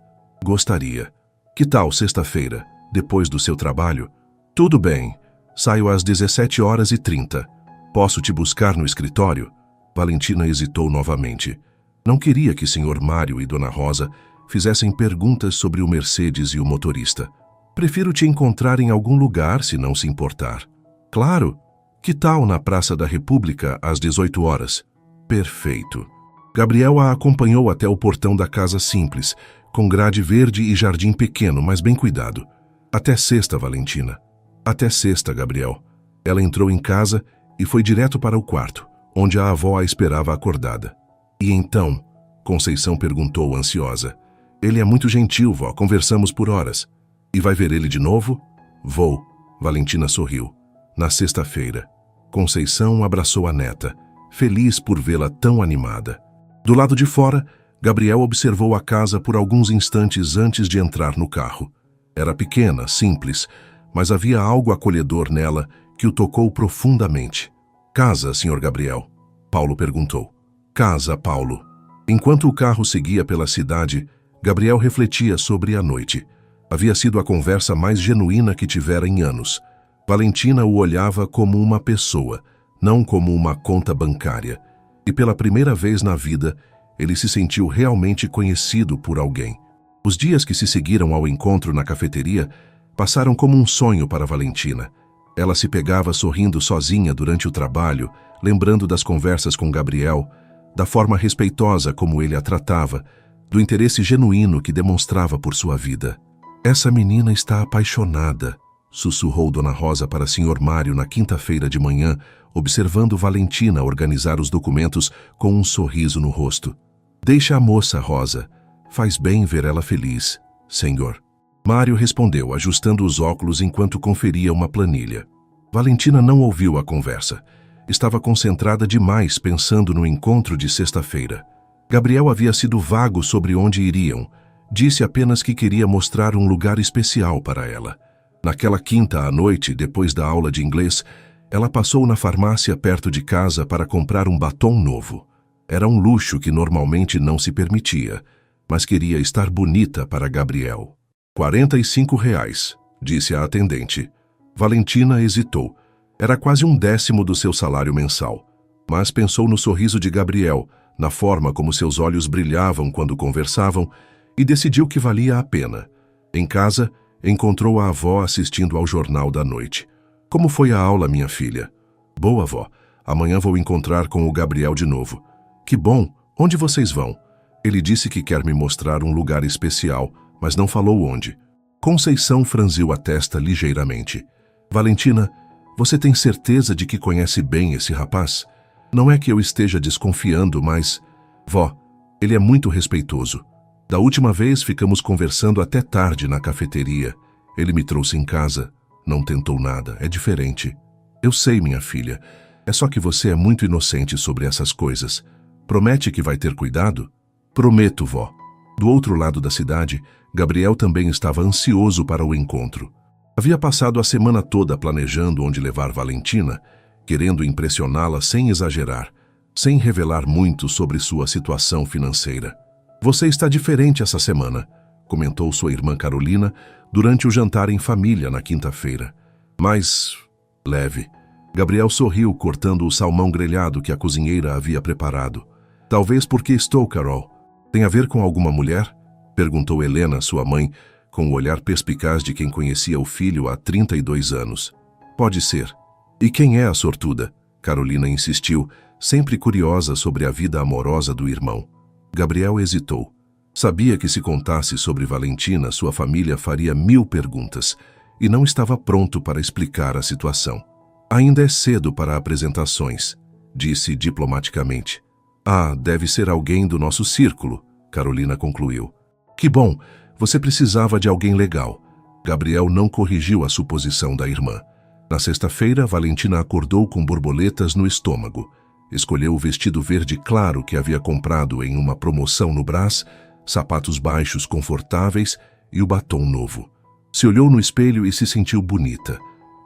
Gostaria. Que tal sexta-feira, depois do seu trabalho? Tudo bem. Saio às 17h30. Posso te buscar no escritório? Valentina hesitou novamente. Não queria que Sr. Mário e Dona Rosa fizessem perguntas sobre o Mercedes e o motorista. Prefiro te encontrar em algum lugar, se não se importar. Claro. Que tal na Praça da República, às 18h? Perfeito. Gabriel a acompanhou até o portão da casa simples, com grade verde e jardim pequeno, mas bem cuidado. Até sexta, Valentina. Até sexta, Gabriel. Ela entrou em casa e foi direto para o quarto, onde a avó a esperava acordada. E então? Conceição perguntou ansiosa. Ele é muito gentil, vó, conversamos por horas. E vai ver ele de novo? Vou. Valentina sorriu. Na sexta-feira. Conceição abraçou a neta, feliz por vê-la tão animada. Do lado de fora, Gabriel observou a casa por alguns instantes antes de entrar no carro. Era pequena, simples, mas havia algo acolhedor nela que o tocou profundamente. Casa, Sr. Gabriel? Paulo perguntou. Casa, Paulo. Enquanto o carro seguia pela cidade, Gabriel refletia sobre a noite. Havia sido a conversa mais genuína que tivera em anos. Valentina o olhava como uma pessoa, não como uma conta bancária. E pela primeira vez na vida, ele se sentiu realmente conhecido por alguém. Os dias que se seguiram ao encontro na cafeteria passaram como um sonho para Valentina. Ela se pegava sorrindo sozinha durante o trabalho, lembrando das conversas com Gabriel, da forma respeitosa como ele a tratava, do interesse genuíno que demonstrava por sua vida. Essa menina está apaixonada, sussurrou Dona Rosa para Sr. Mário na quinta-feira de manhã, observando Valentina organizar os documentos com um sorriso no rosto. Deixa a moça, Rosa. Faz bem ver ela feliz, senhor. Mário respondeu, ajustando os óculos enquanto conferia uma planilha. Valentina não ouviu a conversa. Estava concentrada demais pensando no encontro de sexta-feira. Gabriel havia sido vago sobre onde iriam. Disse apenas que queria mostrar um lugar especial para ela. Naquela quinta à noite, depois da aula de inglês, ela passou na farmácia perto de casa para comprar um batom novo. Era um luxo que normalmente não se permitia, mas queria estar bonita para Gabriel. R$ 45, disse a atendente. Valentina hesitou. Era quase 1/10 do seu salário mensal, mas pensou no sorriso de Gabriel, na forma como seus olhos brilhavam quando conversavam, e decidiu que valia a pena. Em casa, encontrou a avó assistindo ao jornal da noite. Como foi a aula, minha filha? Boa, avó. Amanhã vou encontrar com o Gabriel de novo. Que bom. Onde vocês vão? Ele disse que quer me mostrar um lugar especial, mas não falou onde. Conceição franziu a testa ligeiramente. Valentina, você tem certeza de que conhece bem esse rapaz? Não é que eu esteja desconfiando, mas... Vó, ele é muito respeitoso. Da última vez ficamos conversando até tarde na cafeteria. Ele me trouxe em casa. Não tentou nada. É diferente. Eu sei, minha filha. É só que você é muito inocente sobre essas coisas. Promete que vai ter cuidado? Prometo, vó. Do outro lado da cidade, Gabriel também estava ansioso para o encontro. Havia passado a semana toda planejando onde levar Valentina, querendo impressioná-la sem exagerar, sem revelar muito sobre sua situação financeira. Você está diferente essa semana, comentou sua irmã Carolina durante o jantar em família na quinta-feira. Mas... leve. Gabriel sorriu cortando o salmão grelhado que a cozinheira havia preparado. Talvez porque estou, Carol. Tem a ver com alguma mulher? Perguntou Helena, sua mãe, com o olhar perspicaz de quem conhecia o filho há 32 anos. Pode ser. E quem é a sortuda? Carolina insistiu, sempre curiosa sobre a vida amorosa do irmão. Gabriel hesitou. Sabia que se contasse sobre Valentina, sua família faria 1000 perguntas, e não estava pronto para explicar a situação. Ainda é cedo para apresentações, disse diplomaticamente. Ah, deve ser alguém do nosso círculo, Carolina concluiu. Que bom, você precisava de alguém legal. Gabriel não corrigiu a suposição da irmã. Na sexta-feira, Valentina acordou com borboletas no estômago. Escolheu o vestido verde claro que havia comprado em uma promoção no Brás, sapatos baixos confortáveis e o batom novo. Se olhou no espelho e se sentiu bonita.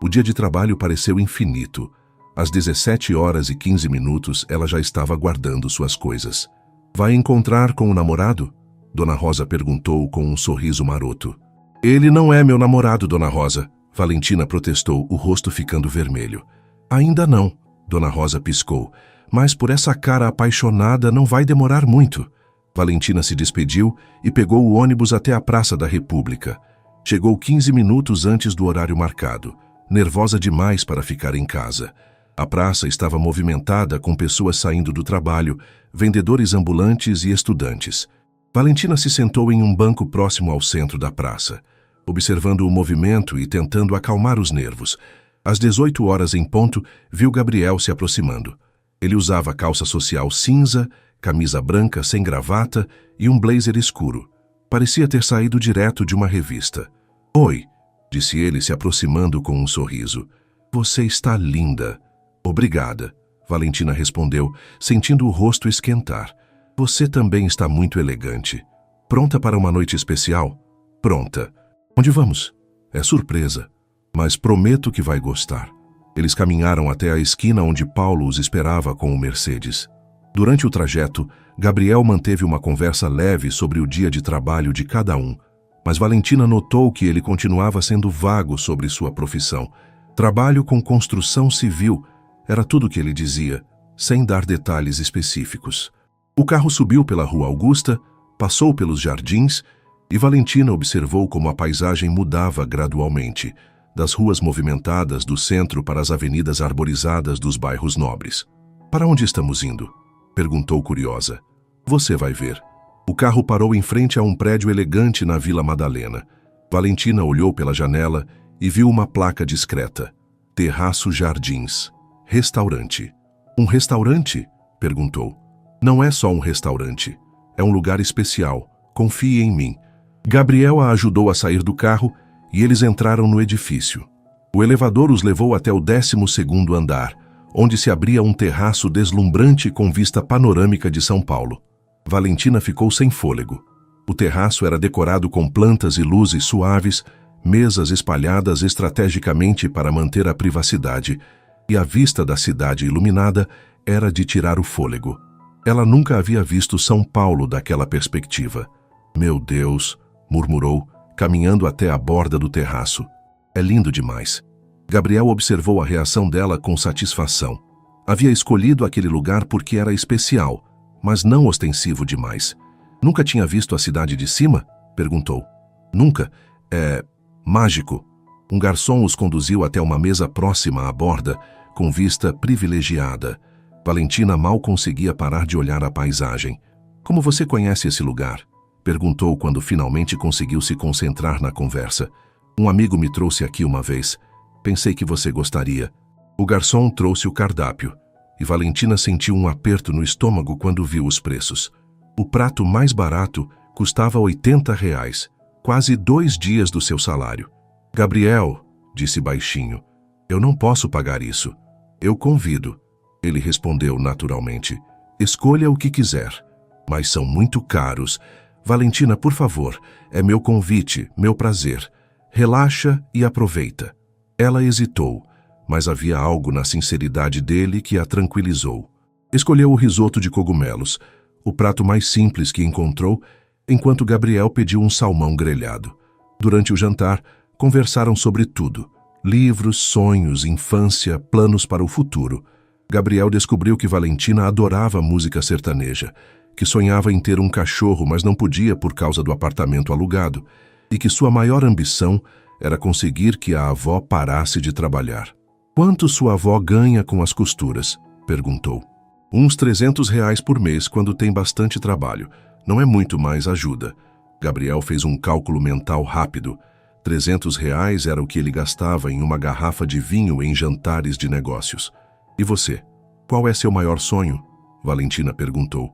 O dia de trabalho pareceu infinito. Às 17h15, ela já estava guardando suas coisas. Vai encontrar com o namorado? Dona Rosa perguntou com um sorriso maroto. Ele não é meu namorado, Dona Rosa. Valentina protestou, o rosto ficando vermelho. Ainda não, Dona Rosa piscou. Mas por essa cara apaixonada não vai demorar muito. Valentina se despediu e pegou o ônibus até a Praça da República. Chegou 15 minutos antes do horário marcado, nervosa demais para ficar em casa. A praça estava movimentada com pessoas saindo do trabalho, vendedores ambulantes e estudantes. Valentina se sentou em um banco próximo ao centro da praça, observando o movimento e tentando acalmar os nervos. Às 18h em ponto, viu Gabriel se aproximando. Ele usava calça social cinza, camisa branca sem gravata e um blazer escuro. Parecia ter saído direto de uma revista. Oi, disse ele se aproximando com um sorriso. Você está linda. Obrigada, Valentina respondeu, sentindo o rosto esquentar. Você também está muito elegante. Pronta para uma noite especial? Pronta. Onde vamos? É surpresa, mas prometo que vai gostar. Eles caminharam até a esquina onde Paulo os esperava com o Mercedes. Durante o trajeto, Gabriel manteve uma conversa leve sobre o dia de trabalho de cada um, mas Valentina notou que ele continuava sendo vago sobre sua profissão. Trabalho com construção civil era tudo que ele dizia, sem dar detalhes específicos. O carro subiu pela Rua Augusta, passou pelos jardins e Valentina observou como a paisagem mudava gradualmente, das ruas movimentadas do centro para as avenidas arborizadas dos bairros nobres. Para onde estamos indo? Perguntou curiosa. Você vai ver. O carro parou em frente a um prédio elegante na Vila Madalena. Valentina olhou pela janela e viu uma placa discreta. Terraço Jardins. Restaurante. Um restaurante? Perguntou. Não é só um restaurante. É um lugar especial. Confie em mim. Gabriel a ajudou a sair do carro e eles entraram no edifício. O elevador os levou até o 12º andar, onde se abria um terraço deslumbrante com vista panorâmica de São Paulo. Valentina ficou sem fôlego. O terraço era decorado com plantas e luzes suaves, mesas espalhadas estrategicamente para manter a privacidade, e a vista da cidade iluminada era de tirar o fôlego. Ela nunca havia visto São Paulo daquela perspectiva. Meu Deus, murmurou, caminhando até a borda do terraço. É lindo demais. Gabriel observou a reação dela com satisfação. Havia escolhido aquele lugar porque era especial, mas não ostensivo demais. Nunca tinha visto a cidade de cima? Perguntou. Nunca. É mágico. Um garçom os conduziu até uma mesa próxima à borda, com vista privilegiada. Valentina mal conseguia parar de olhar a paisagem. Como você conhece esse lugar? Perguntou quando finalmente conseguiu se concentrar na conversa. Um amigo me trouxe aqui uma vez. Pensei que você gostaria. O garçom trouxe o cardápio, e Valentina sentiu um aperto no estômago quando viu os preços. O prato mais barato custava R$ 80, quase 2 dias do seu salário. Gabriel, disse baixinho, eu não posso pagar isso. Eu convido. Ele respondeu naturalmente. Escolha o que quiser, mas são muito caros. Valentina, por favor, é meu convite, meu prazer. Relaxa e aproveita. Ela hesitou, mas havia algo na sinceridade dele que a tranquilizou. Escolheu o risoto de cogumelos, o prato mais simples que encontrou, enquanto Gabriel pediu um salmão grelhado. Durante o jantar, conversaram sobre tudo. Livros, sonhos, infância, planos para o futuro. Gabriel descobriu que Valentina adorava música sertaneja, que sonhava em ter um cachorro, mas não podia por causa do apartamento alugado, e que sua maior ambição era conseguir que a avó parasse de trabalhar. Quanto sua avó ganha com as costuras? Perguntou. Uns R$ 300 por mês quando tem bastante trabalho. Não é muito, mais ajuda. Gabriel fez um cálculo mental rápido. R$ 300 era o que ele gastava em uma garrafa de vinho em jantares de negócios. E você? Qual é seu maior sonho? Valentina perguntou.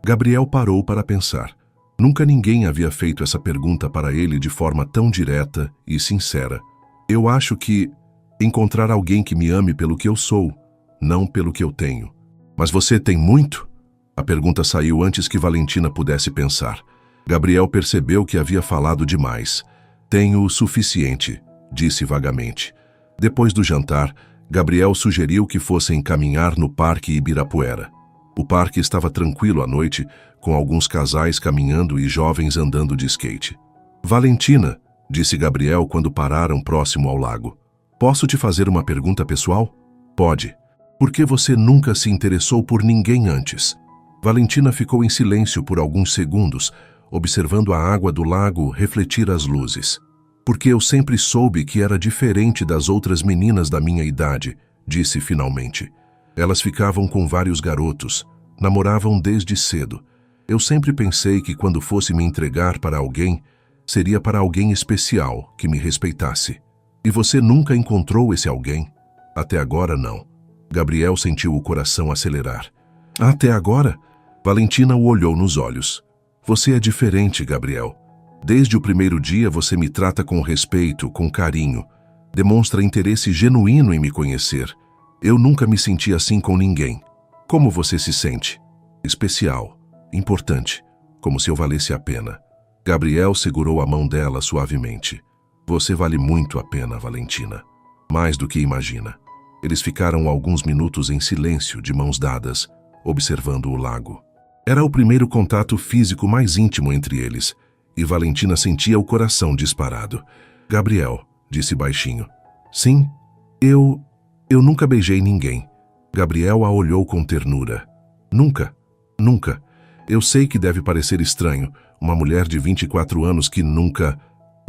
Gabriel parou para pensar. Nunca ninguém havia feito essa pergunta para ele de forma tão direta e sincera. Eu acho que encontrar alguém que me ame pelo que eu sou, não pelo que eu tenho. Mas você tem muito? A pergunta saiu antes que Valentina pudesse pensar. Gabriel percebeu que havia falado demais. Tenho o suficiente, disse vagamente. Depois do jantar, Gabriel sugeriu que fossem caminhar no Parque Ibirapuera. O parque estava tranquilo à noite, com alguns casais caminhando e jovens andando de skate. Valentina, disse Gabriel quando pararam próximo ao lago. Posso te fazer uma pergunta pessoal? Pode. Por que você nunca se interessou por ninguém antes? Valentina ficou em silêncio por alguns segundos, observando a água do lago refletir as luzes. Porque eu sempre soube que era diferente das outras meninas da minha idade, disse finalmente. Elas ficavam com vários garotos, namoravam desde cedo. Eu sempre pensei que quando fosse me entregar para alguém, seria para alguém especial, que me respeitasse. E você nunca encontrou esse alguém? Até agora não. Gabriel sentiu o coração acelerar. Até agora? Valentina o olhou nos olhos. Você é diferente, Gabriel. Desde o primeiro dia você me trata com respeito, com carinho. Demonstra interesse genuíno em me conhecer. Eu nunca me senti assim com ninguém. Como você se sente? Especial, importante, como se eu valesse a pena. Gabriel segurou a mão dela suavemente. Você vale muito a pena, Valentina. Mais do que imagina. Eles ficaram alguns minutos em silêncio, de mãos dadas, observando o lago. Era o primeiro contato físico mais íntimo entre eles, e Valentina sentia o coração disparado. Gabriel, disse baixinho. Sim, eu nunca beijei ninguém. Gabriel a olhou com ternura. Nunca, nunca. Eu sei que deve parecer estranho, uma mulher de 24 anos que nunca...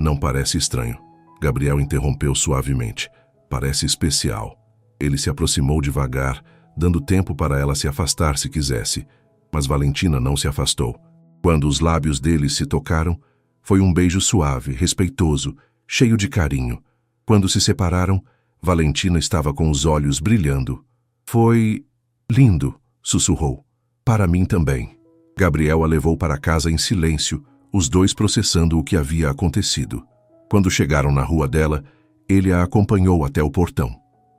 Não parece estranho. Gabriel interrompeu suavemente. Parece especial. Ele se aproximou devagar, dando tempo para ela se afastar se quisesse. Mas Valentina não se afastou. Quando os lábios deles se tocaram, foi um beijo suave, respeitoso, cheio de carinho. Quando se separaram, Valentina estava com os olhos brilhando. Foi lindo, sussurrou. Para mim também. Gabriel a levou para casa em silêncio, os dois processando o que havia acontecido. Quando chegaram na rua dela, ele a acompanhou até o portão.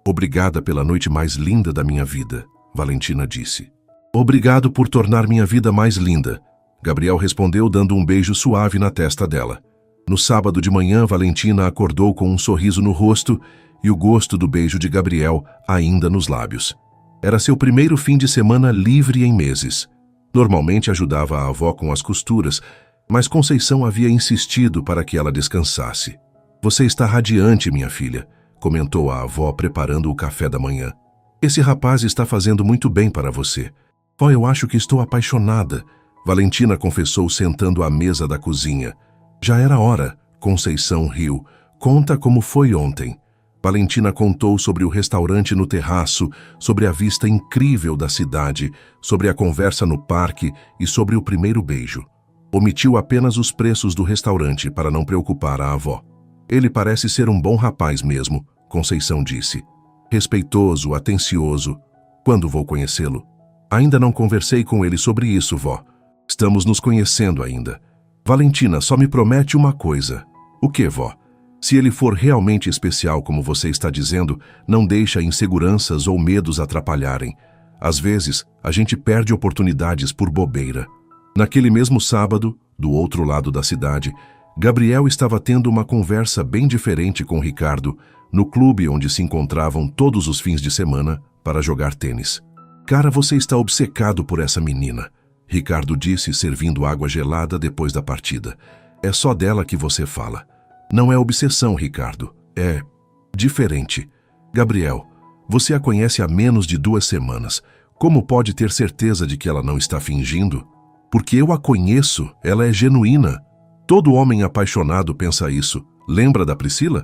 Obrigada pela noite mais linda da minha vida, Valentina disse. Obrigado por tornar minha vida mais linda, Gabriel respondeu dando um beijo suave na testa dela. No sábado de manhã, Valentina acordou com um sorriso no rosto e o gosto do beijo de Gabriel ainda nos lábios. Era seu primeiro fim de semana livre em meses. Normalmente ajudava a avó com as costuras, mas Conceição havia insistido para que ela descansasse. Você está radiante, minha filha, comentou a avó preparando o café da manhã. Esse rapaz está fazendo muito bem para você. Vó, eu acho que estou apaixonada, Valentina confessou sentando à mesa da cozinha. Já era hora, Conceição riu. Conta como foi ontem. Valentina contou sobre o restaurante no terraço, sobre a vista incrível da cidade, sobre a conversa no parque e sobre o primeiro beijo. Omitiu apenas os preços do restaurante para não preocupar a avó. Ele parece ser um bom rapaz mesmo, Conceição disse. Respeitoso, atencioso. Quando vou conhecê-lo? Ainda não conversei com ele sobre isso, vó. Estamos nos conhecendo ainda. Valentina, só me promete uma coisa. O que, vó? Se ele for realmente especial, como você está dizendo, não deixa inseguranças ou medos atrapalharem. Às vezes, a gente perde oportunidades por bobeira. Naquele mesmo sábado, do outro lado da cidade, Gabriel estava tendo uma conversa bem diferente com Ricardo, no clube onde se encontravam todos os fins de semana para jogar tênis. Cara, você está obcecado por essa menina, Ricardo disse, servindo água gelada depois da partida. É só dela que você fala. Não é obsessão, Ricardo. É diferente. Gabriel, você a conhece há menos de 2 semanas. Como pode ter certeza de que ela não está fingindo? Porque eu a conheço, ela é genuína. Todo homem apaixonado pensa isso. Lembra da Priscila?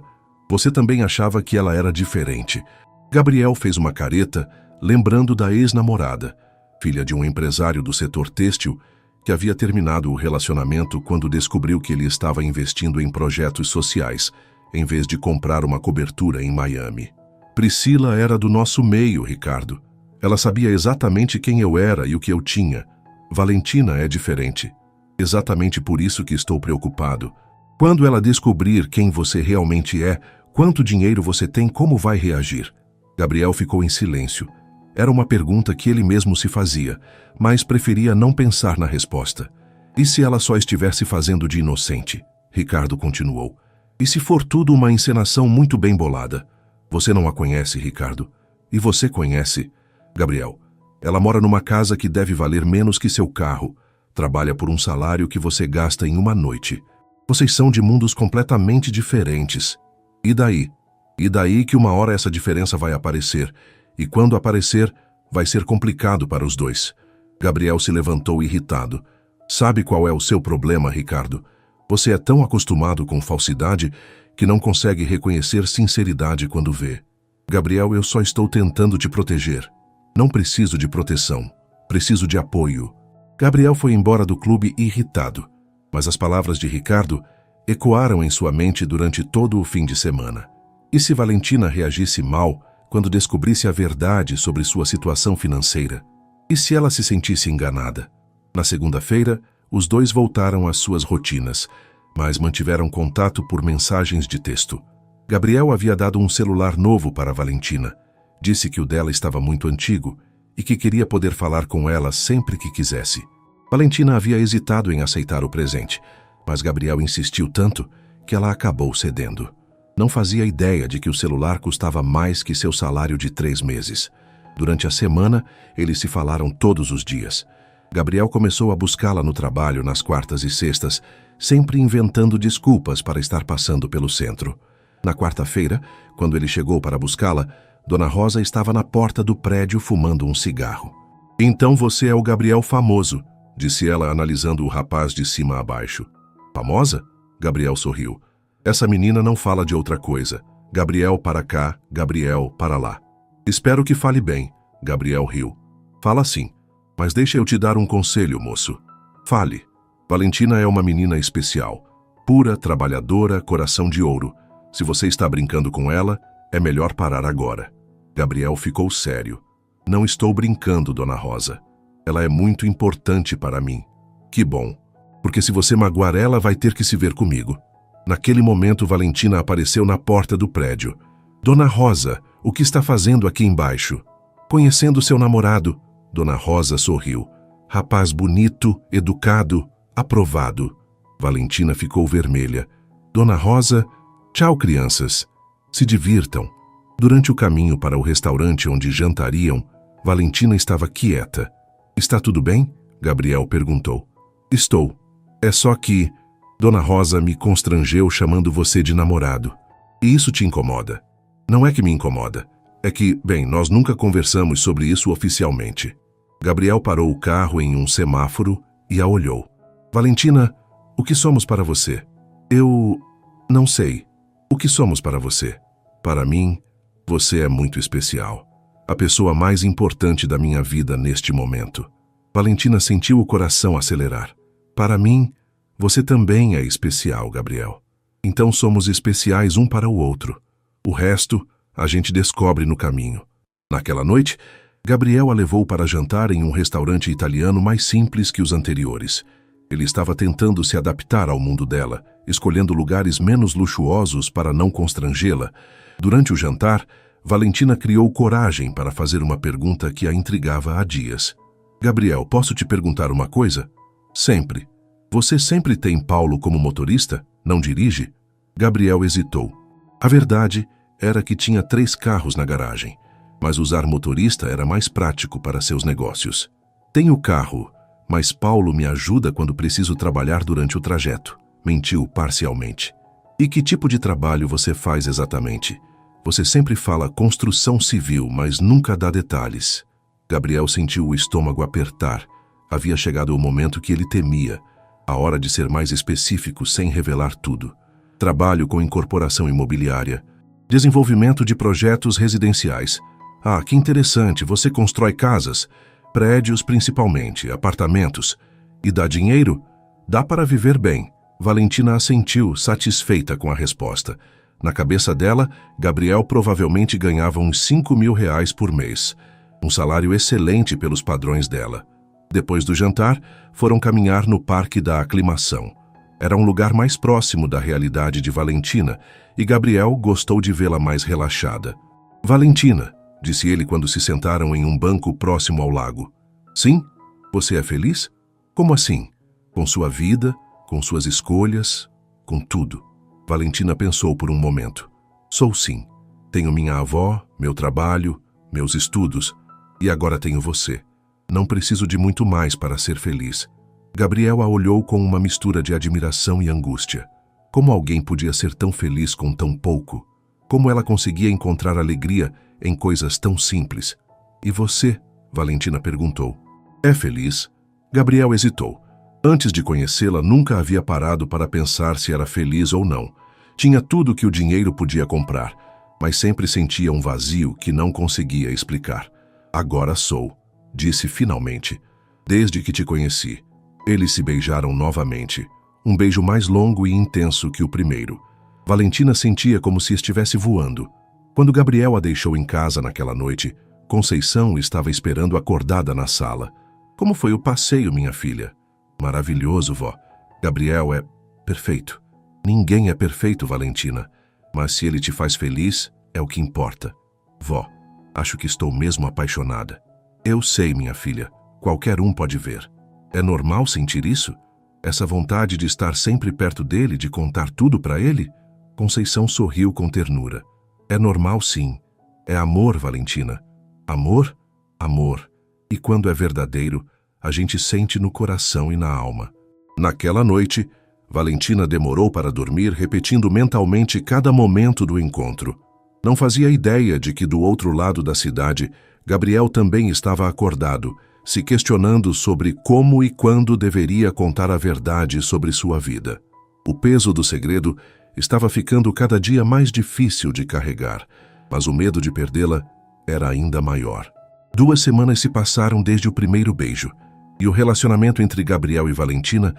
Você também achava que ela era diferente. Gabriel fez uma careta, lembrando da ex-namorada, filha de um empresário do setor têxtil, que havia terminado o relacionamento quando descobriu que ele estava investindo em projetos sociais, em vez de comprar uma cobertura em Miami. Priscila era do nosso meio, Ricardo. Ela sabia exatamente quem eu era e o que eu tinha. Valentina é diferente. Exatamente por isso que estou preocupado. Quando ela descobrir quem você realmente é, quanto dinheiro você tem, como vai reagir? Gabriel ficou em silêncio. Era uma pergunta que ele mesmo se fazia, mas preferia não pensar na resposta. E se ela só estivesse fazendo de inocente? Ricardo continuou. E se for tudo uma encenação muito bem bolada? Você não a conhece, Ricardo. E você conhece? Gabriel, ela mora numa casa que deve valer menos que seu carro. Trabalha por um salário que você gasta em uma noite. Vocês são de mundos completamente diferentes. E daí? E daí que uma hora essa diferença vai aparecer. E quando aparecer, vai ser complicado para os dois. Gabriel se levantou irritado. Sabe qual é o seu problema, Ricardo? Você é tão acostumado com falsidade que não consegue reconhecer sinceridade quando vê. Gabriel, eu só estou tentando te proteger. Não preciso de proteção. Preciso de apoio. Gabriel foi embora do clube irritado, mas as palavras de Ricardo ecoaram em sua mente durante todo o fim de semana. E se Valentina reagisse mal quando descobrisse a verdade sobre sua situação financeira? E se ela se sentisse enganada? Na segunda-feira, os dois voltaram às suas rotinas, mas mantiveram contato por mensagens de texto. Gabriel havia dado um celular novo para Valentina. Disse que o dela estava muito antigo e que queria poder falar com ela sempre que quisesse. Valentina havia hesitado em aceitar o presente, mas Gabriel insistiu tanto que ela acabou cedendo. Não fazia ideia de que o celular custava mais que seu salário de 3 meses. Durante a semana, eles se falaram todos os dias. Gabriel começou a buscá-la no trabalho nas quartas e sextas, sempre inventando desculpas para estar passando pelo centro. Na quarta-feira, quando ele chegou para buscá-la, Dona Rosa estava na porta do prédio fumando um cigarro. "Então você é o Gabriel famoso", disse ela analisando o rapaz de cima a baixo. "Famosa?" Gabriel sorriu. "Essa menina não fala de outra coisa. Gabriel para cá, Gabriel para lá." "Espero que fale bem." Gabriel riu. "Fala sim, mas deixa eu te dar um conselho, moço. Fale. Valentina é uma menina especial. Pura, trabalhadora, coração de ouro. Se você está brincando com ela, é melhor parar agora." Gabriel ficou sério. "Não estou brincando, Dona Rosa. Ela é muito importante para mim." "Que bom, porque se você magoar ela, vai ter que se ver comigo." Naquele momento, Valentina apareceu na porta do prédio. "Dona Rosa, o que está fazendo aqui embaixo?" "Conhecendo seu namorado." Dona Rosa sorriu. "Rapaz bonito, educado, aprovado." Valentina ficou vermelha. "Dona Rosa, tchau, crianças. Se divirtam." Durante o caminho para o restaurante onde jantariam, Valentina estava quieta. "Está tudo bem?" Gabriel perguntou. "Estou. É só que Dona Rosa me constrangeu chamando você de namorado. E isso te incomoda?" "Não é que me incomoda. É que, bem, nós nunca conversamos sobre isso oficialmente." Gabriel parou o carro em um semáforo e a olhou. "Valentina, o que somos para você?" "Eu não sei. O que somos para você?" "Para mim, você é muito especial. A pessoa mais importante da minha vida neste momento." Valentina sentiu o coração acelerar. "Para mim, você também é especial, Gabriel. Então somos especiais um para o outro. O resto, a gente descobre no caminho." Naquela noite, Gabriel a levou para jantar em um restaurante italiano mais simples que os anteriores. Ele estava tentando se adaptar ao mundo dela, escolhendo lugares menos luxuosos para não constrangê-la. Durante o jantar, Valentina criou coragem para fazer uma pergunta que a intrigava há dias. "Gabriel, posso te perguntar uma coisa?" "Sempre." "Você sempre tem Paulo como motorista? Não dirige?" Gabriel hesitou. A verdade era que tinha 3 carros na garagem, mas usar motorista era mais prático para seus negócios. "Tenho carro, mas Paulo me ajuda quando preciso trabalhar durante o trajeto." Mentiu parcialmente. "E que tipo de trabalho você faz exatamente? Você sempre fala construção civil, mas nunca dá detalhes." Gabriel sentiu o estômago apertar. Havia chegado o momento que ele temia, a hora de ser mais específico sem revelar tudo. "Trabalho com incorporação imobiliária. Desenvolvimento de projetos residenciais." "Ah, que interessante, você constrói casas? Prédios principalmente, apartamentos. E dá dinheiro?" "Dá para viver bem." Valentina assentiu, satisfeita com a resposta. Na cabeça dela, Gabriel provavelmente ganhava uns R$5.000 por mês. Um salário excelente pelos padrões dela. Depois do jantar, foram caminhar no Parque da Aclimação. Era um lugar mais próximo da realidade de Valentina, e Gabriel gostou de vê-la mais relaxada. "Valentina", disse ele quando se sentaram em um banco próximo ao lago. "Sim? Você é feliz? Como assim? Com sua vida, com suas escolhas, com tudo?" Valentina pensou por um momento. "Sou sim. Tenho minha avó, meu trabalho, meus estudos, e agora tenho você. Não preciso de muito mais para ser feliz." Gabriel a olhou com uma mistura de admiração e angústia. Como alguém podia ser tão feliz com tão pouco? Como ela conseguia encontrar alegria em coisas tão simples? "E você?", Valentina perguntou. "É feliz?" Gabriel hesitou. Antes de conhecê-la, nunca havia parado para pensar se era feliz ou não. Tinha tudo que o dinheiro podia comprar, mas sempre sentia um vazio que não conseguia explicar. "Agora sou", disse finalmente. "Desde que te conheci." Eles se beijaram novamente, um beijo mais longo e intenso que o primeiro. Valentina sentia como se estivesse voando. Quando Gabriel a deixou em casa naquela noite, Conceição estava esperando acordada na sala. "Como foi o passeio, minha filha?" "Maravilhoso, vó. Gabriel é perfeito." "Ninguém é perfeito, Valentina. Mas se ele te faz feliz, é o que importa." "Vó, acho que estou mesmo apaixonada." "Eu sei, minha filha. Qualquer um pode ver." "É normal sentir isso? Essa vontade de estar sempre perto dele, de contar tudo para ele?" Conceição sorriu com ternura. "É normal, sim. É amor, Valentina." "Amor? Amor. E quando é verdadeiro, a gente sente no coração e na alma." Naquela noite, Valentina demorou para dormir, repetindo mentalmente cada momento do encontro. Não fazia ideia de que do outro lado da cidade, Gabriel também estava acordado, se questionando sobre como e quando deveria contar a verdade sobre sua vida. O peso do segredo estava ficando cada dia mais difícil de carregar, mas o medo de perdê-la era ainda maior. 2 semanas se passaram desde o primeiro beijo, e o relacionamento entre Gabriel e Valentina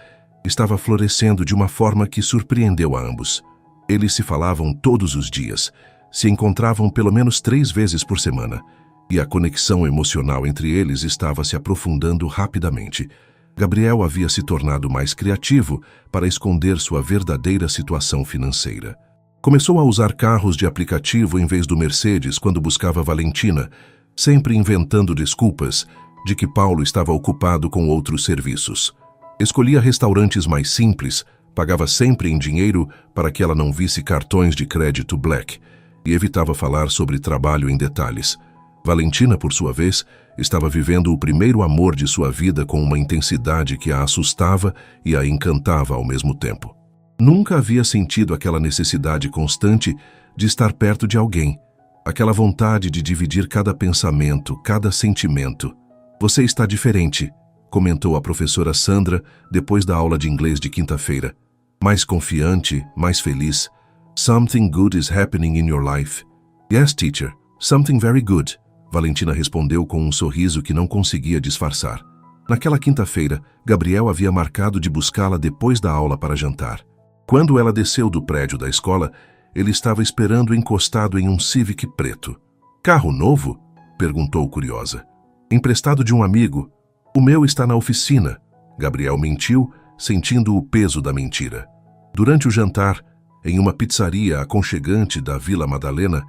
estava florescendo de uma forma que surpreendeu a ambos. Eles se falavam todos os dias, se encontravam pelo menos 3 vezes por semana, e a conexão emocional entre eles estava se aprofundando rapidamente. Gabriel havia se tornado mais criativo para esconder sua verdadeira situação financeira. Começou a usar carros de aplicativo em vez do Mercedes quando buscava Valentina, sempre inventando desculpas de que Paulo estava ocupado com outros serviços. Escolhia restaurantes mais simples, pagava sempre em dinheiro para que ela não visse cartões de crédito black e evitava falar sobre trabalho em detalhes. Valentina, por sua vez, estava vivendo o primeiro amor de sua vida com uma intensidade que a assustava e a encantava ao mesmo tempo. Nunca havia sentido aquela necessidade constante de estar perto de alguém, aquela vontade de dividir cada pensamento, cada sentimento. "Você está diferente", comentou a professora Sandra depois da aula de inglês de quinta-feira. "Mais confiante, mais feliz. Something good is happening in your life." "Yes, teacher, something very good." Valentina respondeu com um sorriso que não conseguia disfarçar. Naquela quinta-feira, Gabriel havia marcado de buscá-la depois da aula para jantar. Quando ela desceu do prédio da escola, ele estava esperando encostado em um Civic preto. "Carro novo?" perguntou curiosa. "Emprestado de um amigo. O meu está na oficina." Gabriel mentiu, sentindo o peso da mentira. Durante o jantar, em uma pizzaria aconchegante da Vila Madalena,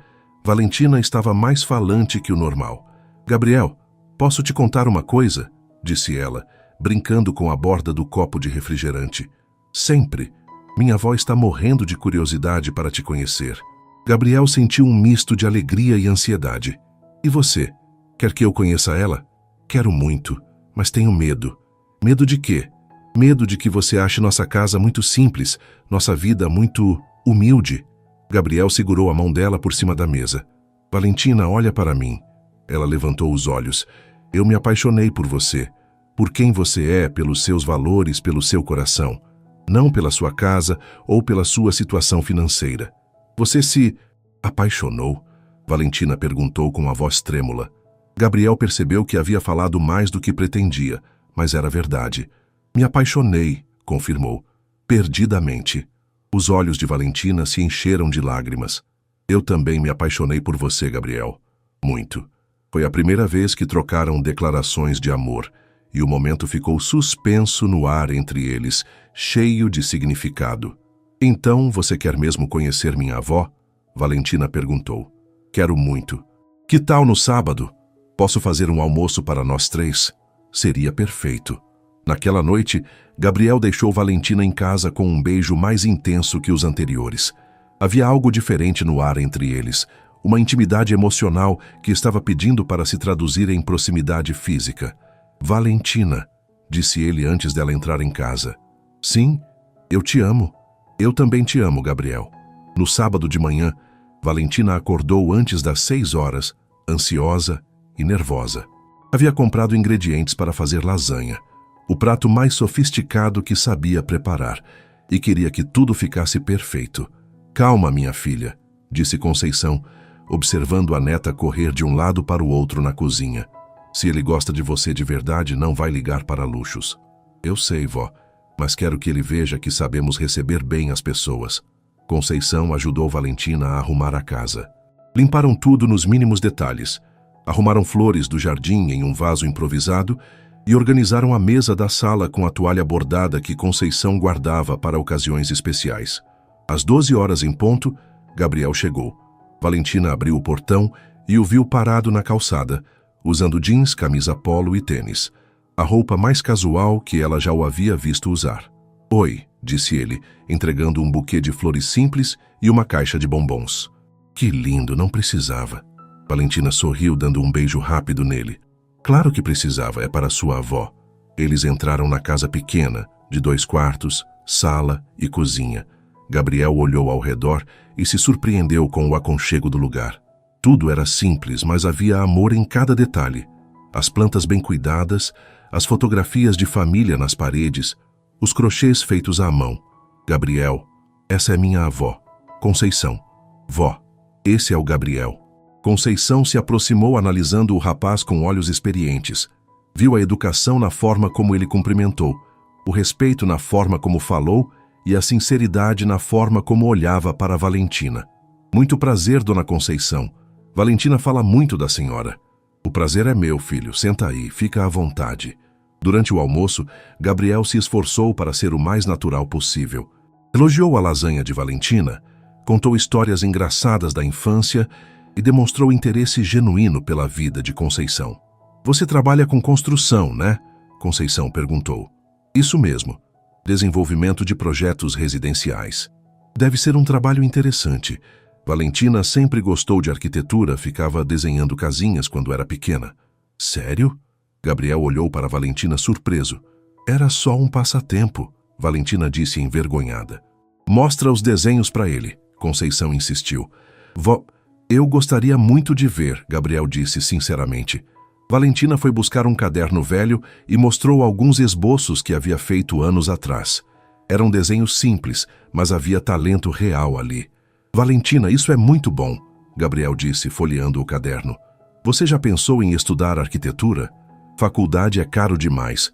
Valentina estava mais falante que o normal. "Gabriel, posso te contar uma coisa?" disse ela, brincando com a borda do copo de refrigerante. "Sempre. Minha avó está morrendo de curiosidade para te conhecer." Gabriel sentiu um misto de alegria e ansiedade. "E você? Quer que eu conheça ela?" "Quero muito, mas tenho medo." "Medo de quê?" "Medo de que você ache nossa casa muito simples, nossa vida muito humilde." Gabriel segurou a mão dela por cima da mesa. "Valentina, olha para mim." Ela levantou os olhos. "Eu me apaixonei por você. Por quem você é, pelos seus valores, pelo seu coração. Não pela sua casa ou pela sua situação financeira." "Você se apaixonou?" Valentina perguntou com a voz trêmula. Gabriel percebeu que havia falado mais do que pretendia, mas era verdade. "Me apaixonei", confirmou, perdidamente. Os olhos de Valentina se encheram de lágrimas. "Eu também me apaixonei por você, Gabriel. Muito. Foi a primeira vez que trocaram declarações de amor, e o momento ficou suspenso no ar entre eles, cheio de significado. Então, você quer mesmo conhecer minha avó? Valentina perguntou. Quero muito. Que tal no sábado? Posso fazer um almoço para nós três? Seria perfeito. Naquela noite, Gabriel deixou Valentina em casa com um beijo mais intenso que os anteriores. Havia algo diferente no ar entre eles, uma intimidade emocional que estava pedindo para se traduzir em proximidade física. Valentina, disse ele antes dela entrar em casa. Sim, eu te amo. Eu também te amo, Gabriel. No sábado de manhã, Valentina acordou antes das 6 horas, ansiosa e nervosa. Havia comprado ingredientes para fazer lasanha, o prato mais sofisticado que sabia preparar, e queria que tudo ficasse perfeito. Calma, minha filha, disse Conceição, observando a neta correr de um lado para o outro na cozinha. Se ele gosta de você de verdade, não vai ligar para luxos. Eu sei, vó, mas quero que ele veja que sabemos receber bem as pessoas. Conceição ajudou Valentina a arrumar a casa. Limparam tudo nos mínimos detalhes. Arrumaram flores do jardim em um vaso improvisado e organizaram a mesa da sala com a toalha bordada que Conceição guardava para ocasiões especiais. Às 12 horas em ponto, Gabriel chegou. Valentina abriu o portão e o viu parado na calçada, usando jeans, camisa polo e tênis, a roupa mais casual que ela já o havia visto usar. Oi, disse ele, entregando um buquê de flores simples e uma caixa de bombons. Que lindo, não precisava. Valentina sorriu, dando um beijo rápido nele. Claro que precisava, é para sua avó. Eles entraram na casa pequena, de 2 quartos, sala e cozinha. Gabriel olhou ao redor e se surpreendeu com o aconchego do lugar. Tudo era simples, mas havia amor em cada detalhe. As plantas bem cuidadas, as fotografias de família nas paredes, os crochês feitos à mão. Gabriel, essa é minha avó. Conceição. Vó, esse é o Gabriel. Conceição se aproximou analisando o rapaz com olhos experientes. Viu a educação na forma como ele cumprimentou, o respeito na forma como falou e a sinceridade na forma como olhava para Valentina. Muito prazer, dona Conceição. Valentina fala muito da senhora. O prazer é meu, filho. Senta aí, fica à vontade. Durante o almoço, Gabriel se esforçou para ser o mais natural possível. Elogiou a lasanha de Valentina, contou histórias engraçadas da infância e demonstrou interesse genuíno pela vida de Conceição. Você trabalha com construção, né? Conceição perguntou. Isso mesmo. Desenvolvimento de projetos residenciais. Deve ser um trabalho interessante. Valentina sempre gostou de arquitetura, ficava desenhando casinhas quando era pequena. Sério? Gabriel olhou para Valentina surpreso. Era só um passatempo, Valentina disse envergonhada. Mostra os desenhos para ele, Conceição insistiu. Vó, eu gostaria muito de ver, Gabriel disse sinceramente. Valentina foi buscar um caderno velho e mostrou alguns esboços que havia feito anos atrás. Eram desenhos simples, mas havia talento real ali. Valentina, isso é muito bom, Gabriel disse, folheando o caderno. Você já pensou em estudar arquitetura? Faculdade é caro demais.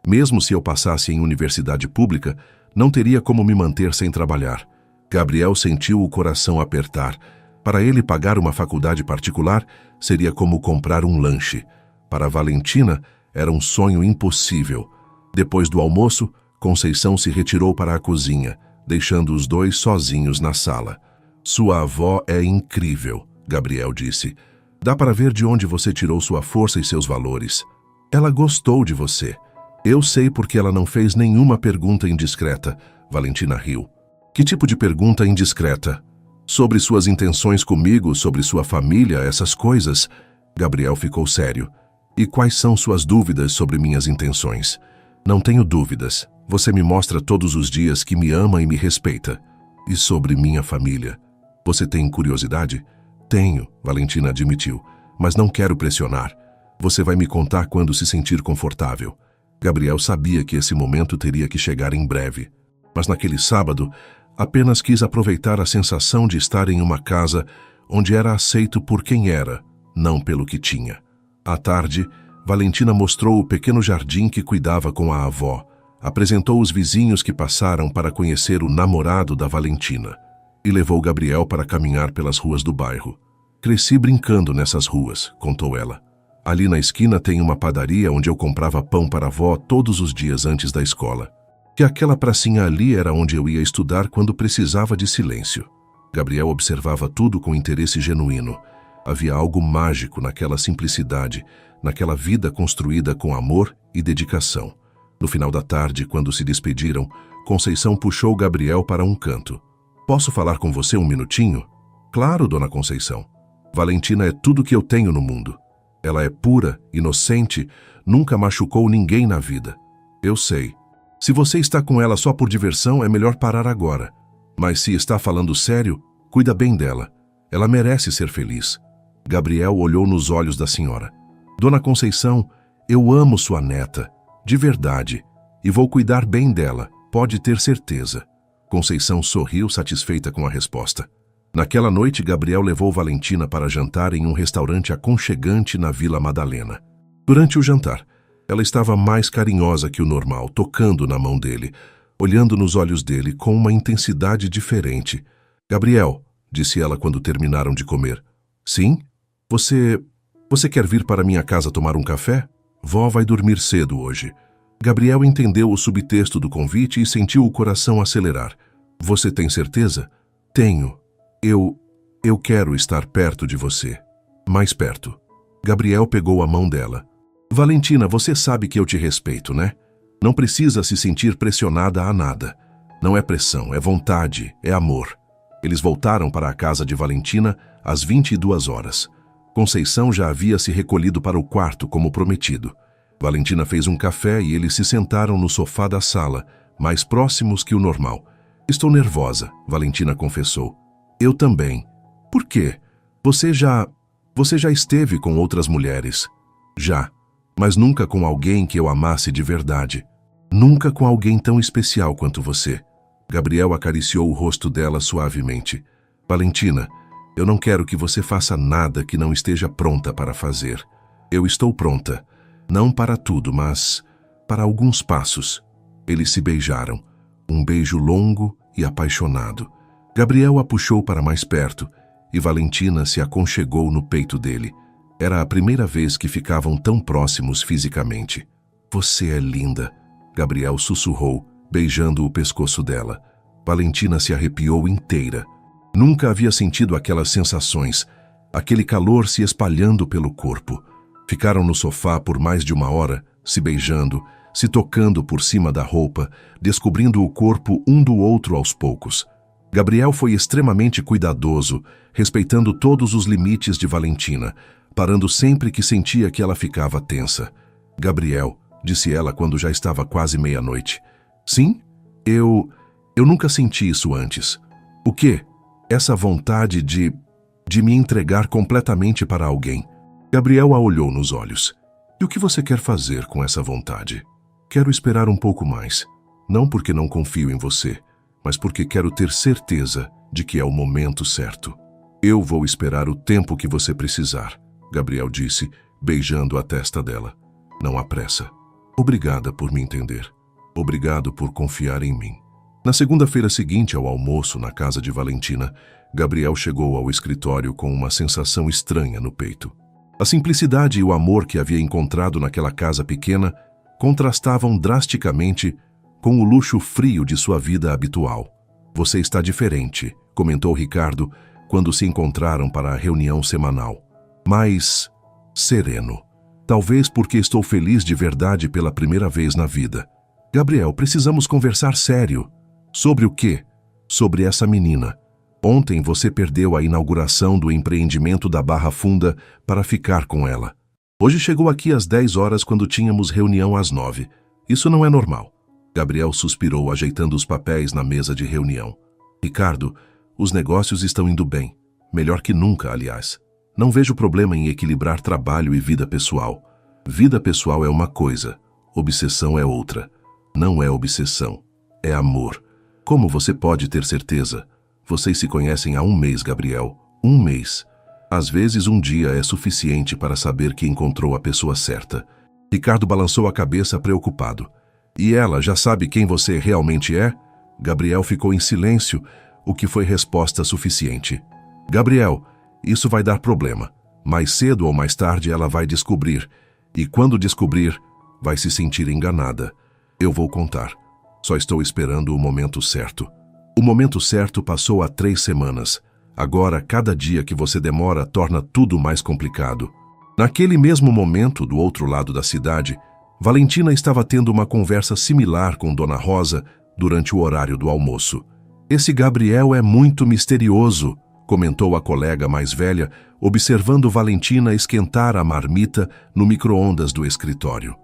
Mesmo se eu passasse em universidade pública, não teria como me manter sem trabalhar. Gabriel sentiu o coração apertar. Para ele, pagar uma faculdade particular seria como comprar um lanche. Para Valentina, era um sonho impossível. Depois do almoço, Conceição se retirou para a cozinha, deixando os dois sozinhos na sala. Sua avó é incrível, Gabriel disse. Dá para ver de onde você tirou sua força e seus valores. Ela gostou de você. Eu sei porque ela não fez nenhuma pergunta indiscreta, Valentina riu. Que tipo de pergunta indiscreta? Sobre suas intenções comigo, sobre sua família, essas coisas? Gabriel ficou sério. E quais são suas dúvidas sobre minhas intenções? Não tenho dúvidas. Você me mostra todos os dias que me ama e me respeita. E sobre minha família? Você tem curiosidade? Tenho, Valentina admitiu, mas não quero pressionar. Você vai me contar quando se sentir confortável. Gabriel sabia que esse momento teria que chegar em breve. Mas naquele sábado, apenas quis aproveitar a sensação de estar em uma casa onde era aceito por quem era, não pelo que tinha. À tarde, Valentina mostrou o pequeno jardim que cuidava com a avó. Apresentou os vizinhos que passaram para conhecer o namorado da Valentina. E levou Gabriel para caminhar pelas ruas do bairro. Cresci brincando nessas ruas, contou ela. Ali na esquina tem uma padaria onde eu comprava pão para a avó todos os dias antes da escola. Que aquela pracinha ali era onde eu ia estudar quando precisava de silêncio. Gabriel observava tudo com interesse genuíno. Havia algo mágico naquela simplicidade, naquela vida construída com amor e dedicação. No final da tarde, quando se despediram, Conceição puxou Gabriel para um canto. Posso falar com você um minutinho? Claro, dona Conceição. Valentina é tudo que eu tenho no mundo. Ela é pura, inocente, nunca machucou ninguém na vida. Eu sei. Se você está com ela só por diversão, é melhor parar agora. Mas se está falando sério, cuida bem dela. Ela merece ser feliz. Gabriel olhou nos olhos da senhora. Dona Conceição, eu amo sua neta, de verdade, e vou cuidar bem dela, pode ter certeza. Conceição sorriu satisfeita com a resposta. Naquela noite, Gabriel levou Valentina para jantar em um restaurante aconchegante na Vila Madalena. Durante o jantar, ela estava mais carinhosa que o normal, tocando na mão dele, olhando nos olhos dele com uma intensidade diferente. Gabriel, disse ela quando terminaram de comer. Sim? Você quer vir para minha casa tomar um café? Vó vai dormir cedo hoje. Gabriel entendeu o subtexto do convite e sentiu o coração acelerar. Você tem certeza? Tenho. Eu quero estar perto de você. Mais perto. Gabriel pegou a mão dela. Valentina, você sabe que eu te respeito, né? Não precisa se sentir pressionada a nada. Não é pressão, é vontade, é amor. Eles voltaram para a casa de Valentina às 22 horas. Conceição já havia se recolhido para o quarto, como prometido. Valentina fez um café e eles se sentaram no sofá da sala, mais próximos que o normal. Estou nervosa, Valentina confessou. Eu também. Por quê? Você já esteve com outras mulheres. Já. Mas nunca com alguém que eu amasse de verdade. Nunca com alguém tão especial quanto você. Gabriel acariciou o rosto dela suavemente. Valentina, eu não quero que você faça nada que não esteja pronta para fazer. Eu estou pronta. Não para tudo, mas para alguns passos. Eles se beijaram. Um beijo longo e apaixonado. Gabriel a puxou para mais perto e Valentina se aconchegou no peito dele. Era a primeira vez que ficavam tão próximos fisicamente. Você é linda, Gabriel sussurrou, beijando o pescoço dela. Valentina se arrepiou inteira. Nunca havia sentido aquelas sensações, aquele calor se espalhando pelo corpo. Ficaram no sofá por mais de 1 hora, se beijando, se tocando por cima da roupa, descobrindo o corpo um do outro aos poucos. Gabriel foi extremamente cuidadoso, respeitando todos os limites de Valentina, parando sempre que sentia que ela ficava tensa. Gabriel, disse ela quando já estava quase meia-noite. Sim? Eu nunca senti isso antes. O quê? Essa vontade de me entregar completamente para alguém. Gabriel a olhou nos olhos. E o que você quer fazer com essa vontade? Quero esperar um pouco mais. Não porque não confio em você, mas porque quero ter certeza de que é o momento certo. Eu vou esperar o tempo que você precisar, Gabriel disse, beijando a testa dela. Não há pressa. Obrigada por me entender. Obrigado por confiar em mim. Na segunda-feira seguinte ao almoço na casa de Valentina, Gabriel chegou ao escritório com uma sensação estranha no peito. A simplicidade e o amor que havia encontrado naquela casa pequena contrastavam drasticamente com o luxo frio de sua vida habitual. Você está diferente, comentou Ricardo quando se encontraram para a reunião semanal. Mais sereno. Talvez porque estou feliz de verdade pela primeira vez na vida. Gabriel, precisamos conversar sério. Sobre o quê? Sobre essa menina. Ontem você perdeu a inauguração do empreendimento da Barra Funda para ficar com ela. Hoje chegou aqui às 10 horas quando tínhamos reunião às 9. Isso não é normal. Gabriel suspirou, ajeitando os papéis na mesa de reunião. Ricardo, os negócios estão indo bem. Melhor que nunca, aliás. Não vejo problema em equilibrar trabalho e vida pessoal. Vida pessoal é uma coisa, obsessão é outra. Não é obsessão, é amor. Como você pode ter certeza? Vocês se conhecem há 1 mês, Gabriel. 1 mês. Às vezes 1 dia é suficiente para saber que encontrou a pessoa certa. Ricardo balançou a cabeça preocupado. E ela já sabe quem você realmente é? Gabriel ficou em silêncio, o que foi resposta suficiente. Gabriel, isso vai dar problema. Mais cedo ou mais tarde ela vai descobrir, e quando descobrir, vai se sentir enganada. Eu vou contar. Só estou esperando o momento certo. O momento certo passou há 3 semanas. Agora, cada dia que você demora torna tudo mais complicado. Naquele mesmo momento, do outro lado da cidade, Valentina estava tendo uma conversa similar com Dona Rosa durante o horário do almoço. Esse Gabriel é muito misterioso, comentou a colega mais velha, observando Valentina esquentar a marmita no micro-ondas do escritório.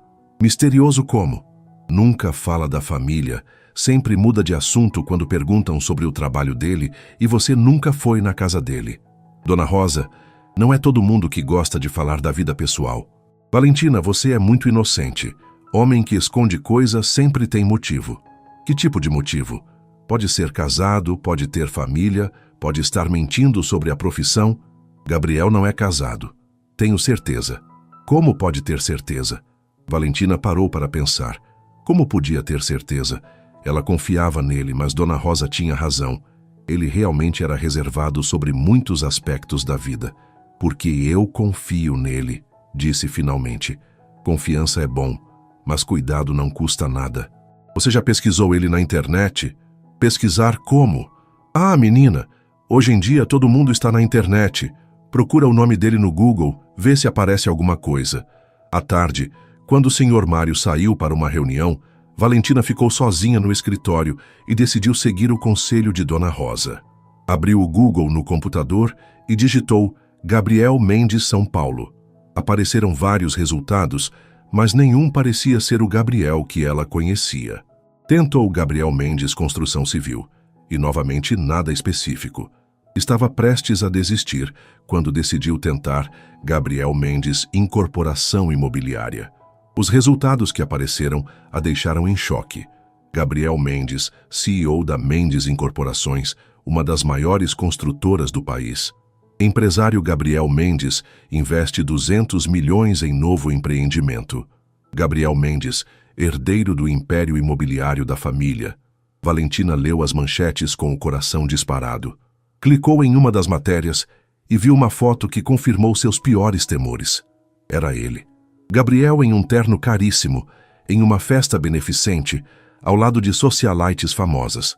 Misterioso como? Nunca fala da família, sempre muda de assunto quando perguntam sobre o trabalho dele e você nunca foi na casa dele. Dona Rosa, não é todo mundo que gosta de falar da vida pessoal. Valentina, você é muito inocente. Homem que esconde coisas sempre tem motivo. Que tipo de motivo? Pode ser casado, pode ter família, pode estar mentindo sobre a profissão. Gabriel não é casado. Tenho certeza. Como pode ter certeza? Valentina parou para pensar. Como podia ter certeza? Ela confiava nele, mas Dona Rosa tinha razão. Ele realmente era reservado sobre muitos aspectos da vida. Porque eu confio nele, disse finalmente. Confiança é bom, mas cuidado não custa nada. Você já pesquisou ele na internet? Pesquisar como? Ah, menina, hoje em dia todo mundo está na internet. Procura o nome dele no Google, vê se aparece alguma coisa. À tarde, quando o Sr. Mário saiu para uma reunião, Valentina ficou sozinha no escritório e decidiu seguir o conselho de Dona Rosa. Abriu o Google no computador e digitou Gabriel Mendes São Paulo. Apareceram vários resultados, mas nenhum parecia ser o Gabriel que ela conhecia. Tentou Gabriel Mendes Construção Civil, e novamente nada específico. Estava prestes a desistir quando decidiu tentar Gabriel Mendes Incorporação Imobiliária. Os resultados que apareceram a deixaram em choque. Gabriel Mendes, CEO da Mendes Incorporações, uma das maiores construtoras do país. Empresário Gabriel Mendes investe 200 milhões em novo empreendimento. Gabriel Mendes, herdeiro do império imobiliário da família. Valentina leu as manchetes com o coração disparado. Clicou em uma das matérias e viu uma foto que confirmou seus piores temores. Era ele. Gabriel em um terno caríssimo, em uma festa beneficente, ao lado de socialites famosas.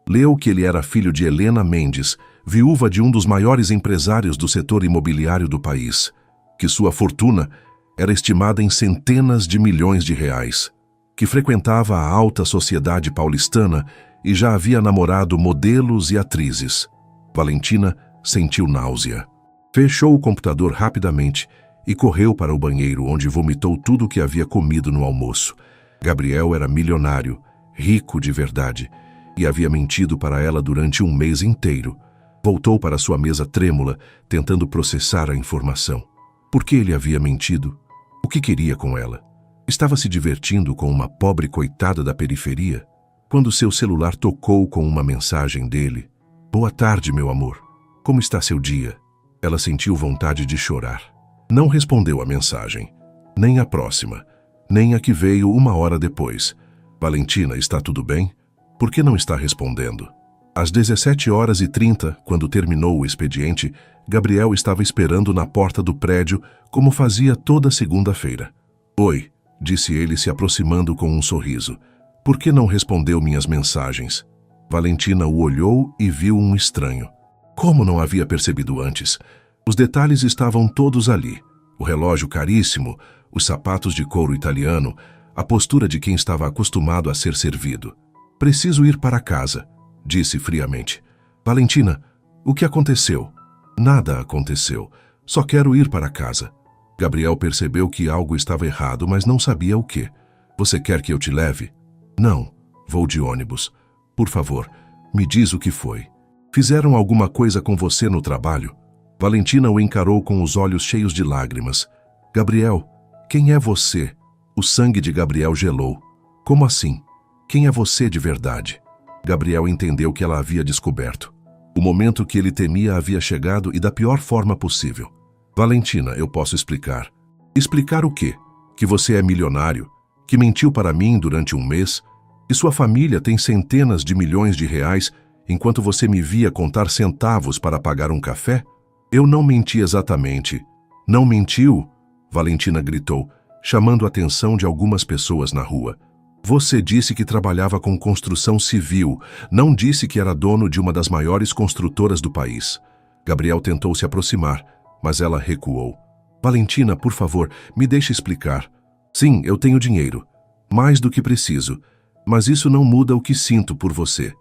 Leu que ele era filho de Helena Mendes, viúva de um dos maiores empresários do setor imobiliário do país, que sua fortuna era estimada em centenas de milhões de reais, que frequentava a alta sociedade paulistana e já havia namorado modelos e atrizes. Valentina sentiu náusea. Fechou o computador rapidamente e correu para o banheiro, onde vomitou tudo o que havia comido no almoço. Gabriel era milionário, rico de verdade, e havia mentido para ela durante um mês inteiro. Voltou para sua mesa trêmula, tentando processar a informação. Por que ele havia mentido? O que queria com ela? Estava se divertindo com uma pobre coitada da periferia? Quando seu celular tocou com uma mensagem dele. Boa tarde, meu amor. Como está seu dia? Ela sentiu vontade de chorar. Não respondeu a mensagem, nem a próxima, nem a que veio 1 hora depois. Valentina, está tudo bem? Por que não está respondendo? Às 17h30, quando terminou o expediente, Gabriel estava esperando na porta do prédio, como fazia toda segunda-feira. Oi, disse ele se aproximando com um sorriso. Por que não respondeu minhas mensagens? Valentina o olhou e viu um estranho. Como não havia percebido antes? Os detalhes estavam todos ali. O relógio caríssimo, os sapatos de couro italiano, a postura de quem estava acostumado a ser servido. Preciso ir para casa, disse friamente. Valentina, o que aconteceu? Nada aconteceu. Só quero ir para casa. Gabriel percebeu que algo estava errado, mas não sabia o que. Você quer que eu te leve? Não, vou de ônibus. Por favor, me diz o que foi. Fizeram alguma coisa com você no trabalho? Valentina o encarou com os olhos cheios de lágrimas. Gabriel, quem é você? O sangue de Gabriel gelou. Como assim? Quem é você de verdade? Gabriel entendeu que ela havia descoberto. O momento que ele temia havia chegado e da pior forma possível. Valentina, eu posso explicar. Explicar o quê? Que você é milionário, que mentiu para mim durante um mês, que sua família tem centenas de milhões de reais, enquanto você me via contar centavos para pagar um café? Eu não menti exatamente. Não mentiu? Valentina gritou, chamando a atenção de algumas pessoas na rua. Você disse que trabalhava com construção civil, não disse que era dono de uma das maiores construtoras do país. Gabriel tentou se aproximar, mas ela recuou. Valentina, por favor, me deixe explicar. Sim, eu tenho dinheiro. Mais do que preciso. Mas isso não muda o que sinto por você.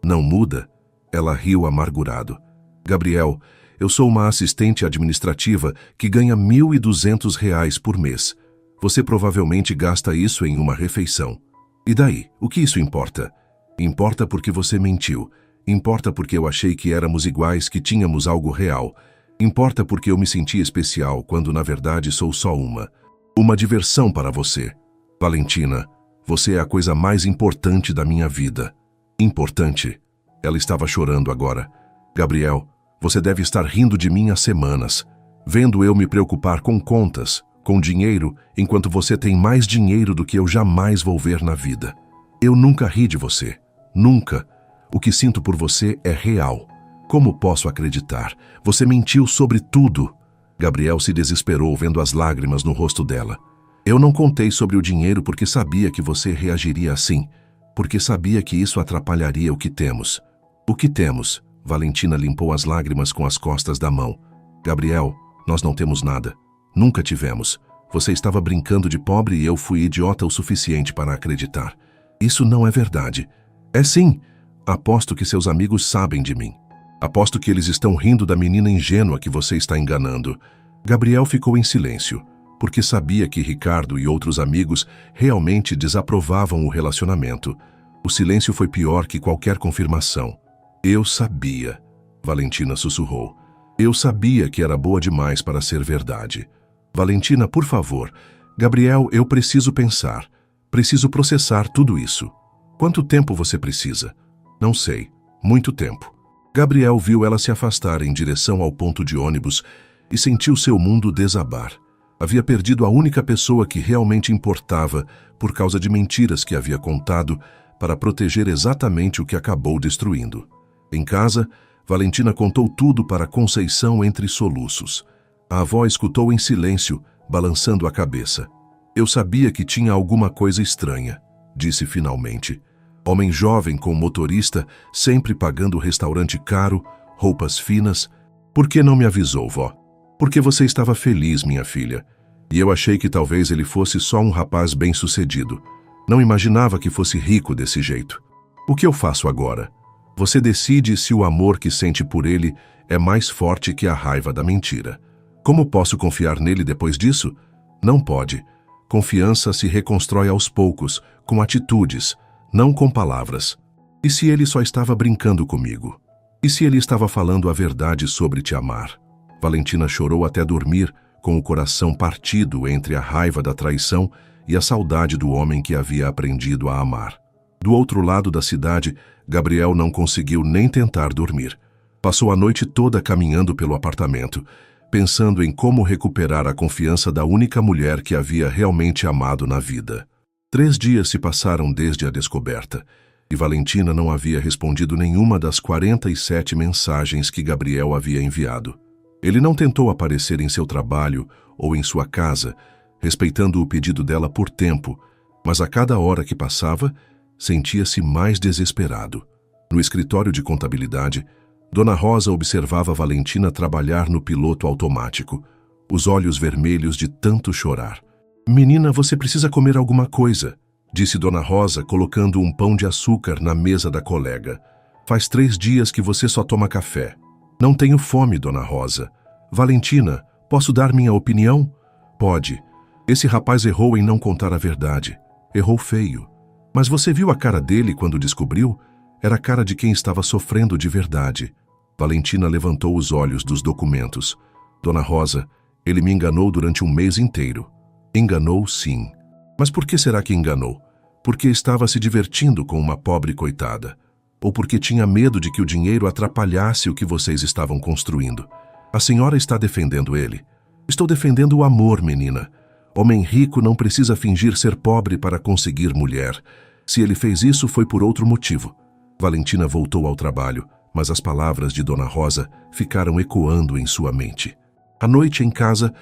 Não muda? Ela riu amargurado. Gabriel, eu sou uma assistente administrativa que ganha R$ 1.200 por mês. Você provavelmente gasta isso em uma refeição. E daí? O que isso importa? Importa porque você mentiu. Importa porque eu achei que éramos iguais, que tínhamos algo real. Importa porque eu me senti especial, quando na verdade sou só uma diversão para você. Valentina, você é a coisa mais importante da minha vida. Importante? Ela estava chorando agora. Gabriel, você deve estar rindo de mim há semanas, vendo eu me preocupar com contas, com dinheiro, enquanto você tem mais dinheiro do que eu jamais vou ver na vida. Eu nunca ri de você. Nunca. O que sinto por você é real. Como posso acreditar? Você mentiu sobre tudo. Gabriel se desesperou vendo as lágrimas no rosto dela. Eu não contei sobre o dinheiro porque sabia que você reagiria assim, porque sabia que isso atrapalharia o que temos. O que temos? Valentina limpou as lágrimas com as costas da mão. Gabriel, nós não temos nada. Nunca tivemos. Você estava brincando de pobre e eu fui idiota o suficiente para acreditar. Isso não é verdade. É sim. Aposto que seus amigos sabem de mim. Aposto que eles estão rindo da menina ingênua que você está enganando. Gabriel ficou em silêncio, porque sabia que Ricardo e outros amigos realmente desaprovavam o relacionamento. O silêncio foi pior que qualquer confirmação. Eu sabia, Valentina sussurrou. Eu sabia que era boa demais para ser verdade. Valentina, por favor. Gabriel, eu preciso pensar. Preciso processar tudo isso. Quanto tempo você precisa? Não sei. Muito tempo. Gabriel viu ela se afastar em direção ao ponto de ônibus e sentiu seu mundo desabar. Havia perdido a única pessoa que realmente importava por causa de mentiras que havia contado para proteger exatamente o que acabou destruindo. Em casa, Valentina contou tudo para Conceição entre soluços. A avó escutou em silêncio, balançando a cabeça. Eu sabia que tinha alguma coisa estranha, disse finalmente. Homem jovem com motorista, sempre pagando restaurante caro, roupas finas. Por que não me avisou, vó? Porque você estava feliz, minha filha. E eu achei que talvez ele fosse só um rapaz bem-sucedido. Não imaginava que fosse rico desse jeito. O que eu faço agora? Você decide se o amor que sente por ele é mais forte que a raiva da mentira. Como posso confiar nele depois disso? Não pode. Confiança se reconstrói aos poucos, com atitudes, não com palavras. E se ele só estava brincando comigo? E se ele estava falando a verdade sobre te amar? Valentina chorou até dormir, com o coração partido entre a raiva da traição e a saudade do homem que havia aprendido a amar. Do outro lado da cidade, Gabriel não conseguiu nem tentar dormir. Passou a noite toda caminhando pelo apartamento, pensando em como recuperar a confiança da única mulher que havia realmente amado na vida. 3 dias se passaram desde a descoberta, e Valentina não havia respondido nenhuma das 47 mensagens que Gabriel havia enviado. Ele não tentou aparecer em seu trabalho ou em sua casa, respeitando o pedido dela por tempo, mas a cada hora que passava, sentia-se mais desesperado. No escritório de contabilidade, Dona Rosa observava Valentina trabalhar no piloto automático, os olhos vermelhos de tanto chorar. Menina, você precisa comer alguma coisa, disse Dona Rosa, colocando um pão de açúcar na mesa da colega. Faz 3 dias que você só toma café. Não tenho fome, Dona Rosa. Valentina, posso dar minha opinião? Pode. Esse rapaz errou em não contar a verdade. Errou feio. Mas você viu a cara dele quando descobriu? Era a cara de quem estava sofrendo de verdade. Valentina levantou os olhos dos documentos. Dona Rosa, ele me enganou durante um mês inteiro. Enganou, sim. Mas por que será que enganou? Porque estava se divertindo com uma pobre coitada. Ou porque tinha medo de que o dinheiro atrapalhasse o que vocês estavam construindo. A senhora está defendendo ele. Estou defendendo o amor, menina. Homem rico não precisa fingir ser pobre para conseguir mulher. Se ele fez isso, foi por outro motivo. Valentina voltou ao trabalho, mas as palavras de Dona Rosa ficaram ecoando em sua mente. À noite, em casa,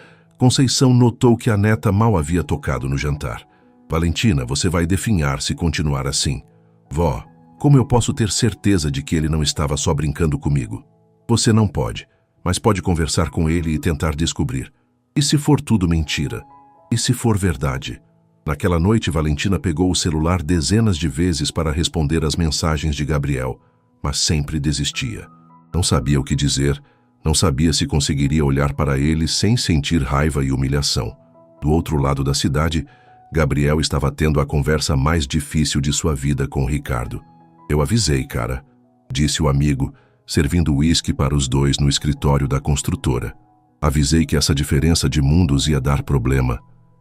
Conceição notou que a neta mal havia tocado no jantar. Valentina, você vai definhar se continuar assim. Vó, como eu posso ter certeza de que ele não estava só brincando comigo? Você não pode, mas pode conversar com ele e tentar descobrir. E se for tudo mentira? E se for verdade? Naquela noite, Valentina pegou o celular dezenas de vezes para responder às mensagens de Gabriel, mas sempre desistia. Não sabia o que dizer, não sabia se conseguiria olhar para ele sem sentir raiva e humilhação. Do outro lado da cidade, Gabriel estava tendo a conversa mais difícil de sua vida com Ricardo. Eu avisei, cara, disse o amigo, servindo uísque para os dois no escritório da construtora. Avisei que essa diferença de mundos ia dar problema.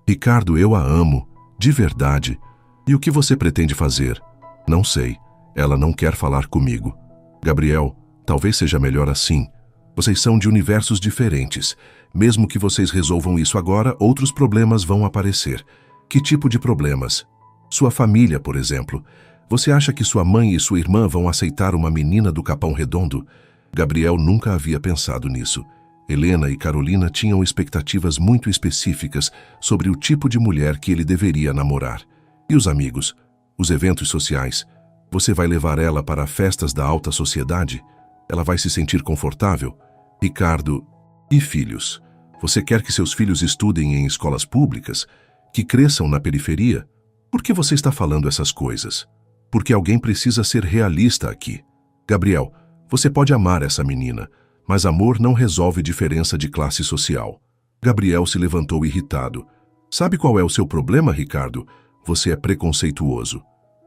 Ricardo, eu a amo, de verdade. E o que você pretende fazer? Não sei. Ela não quer falar comigo. Gabriel, talvez seja melhor assim. Vocês são de universos diferentes. Mesmo que vocês resolvam isso agora, outros problemas vão aparecer. Que tipo de problemas? Sua família, por exemplo. Você acha que sua mãe e sua irmã vão aceitar uma menina do Capão Redondo? Gabriel nunca havia pensado nisso. Helena e Carolina tinham expectativas muito específicas sobre o tipo de mulher que ele deveria namorar. E os amigos? Os eventos sociais? Você vai levar ela para festas da alta sociedade? Ela vai se sentir confortável? Ricardo, e filhos? Você quer que seus filhos estudem em escolas públicas? Que cresçam na periferia? Por que você está falando essas coisas? Porque alguém precisa ser realista aqui. Gabriel, você pode amar essa menina, mas amor não resolve diferença de classe social. Gabriel se levantou irritado. Sabe qual é o seu problema, Ricardo? Você é preconceituoso.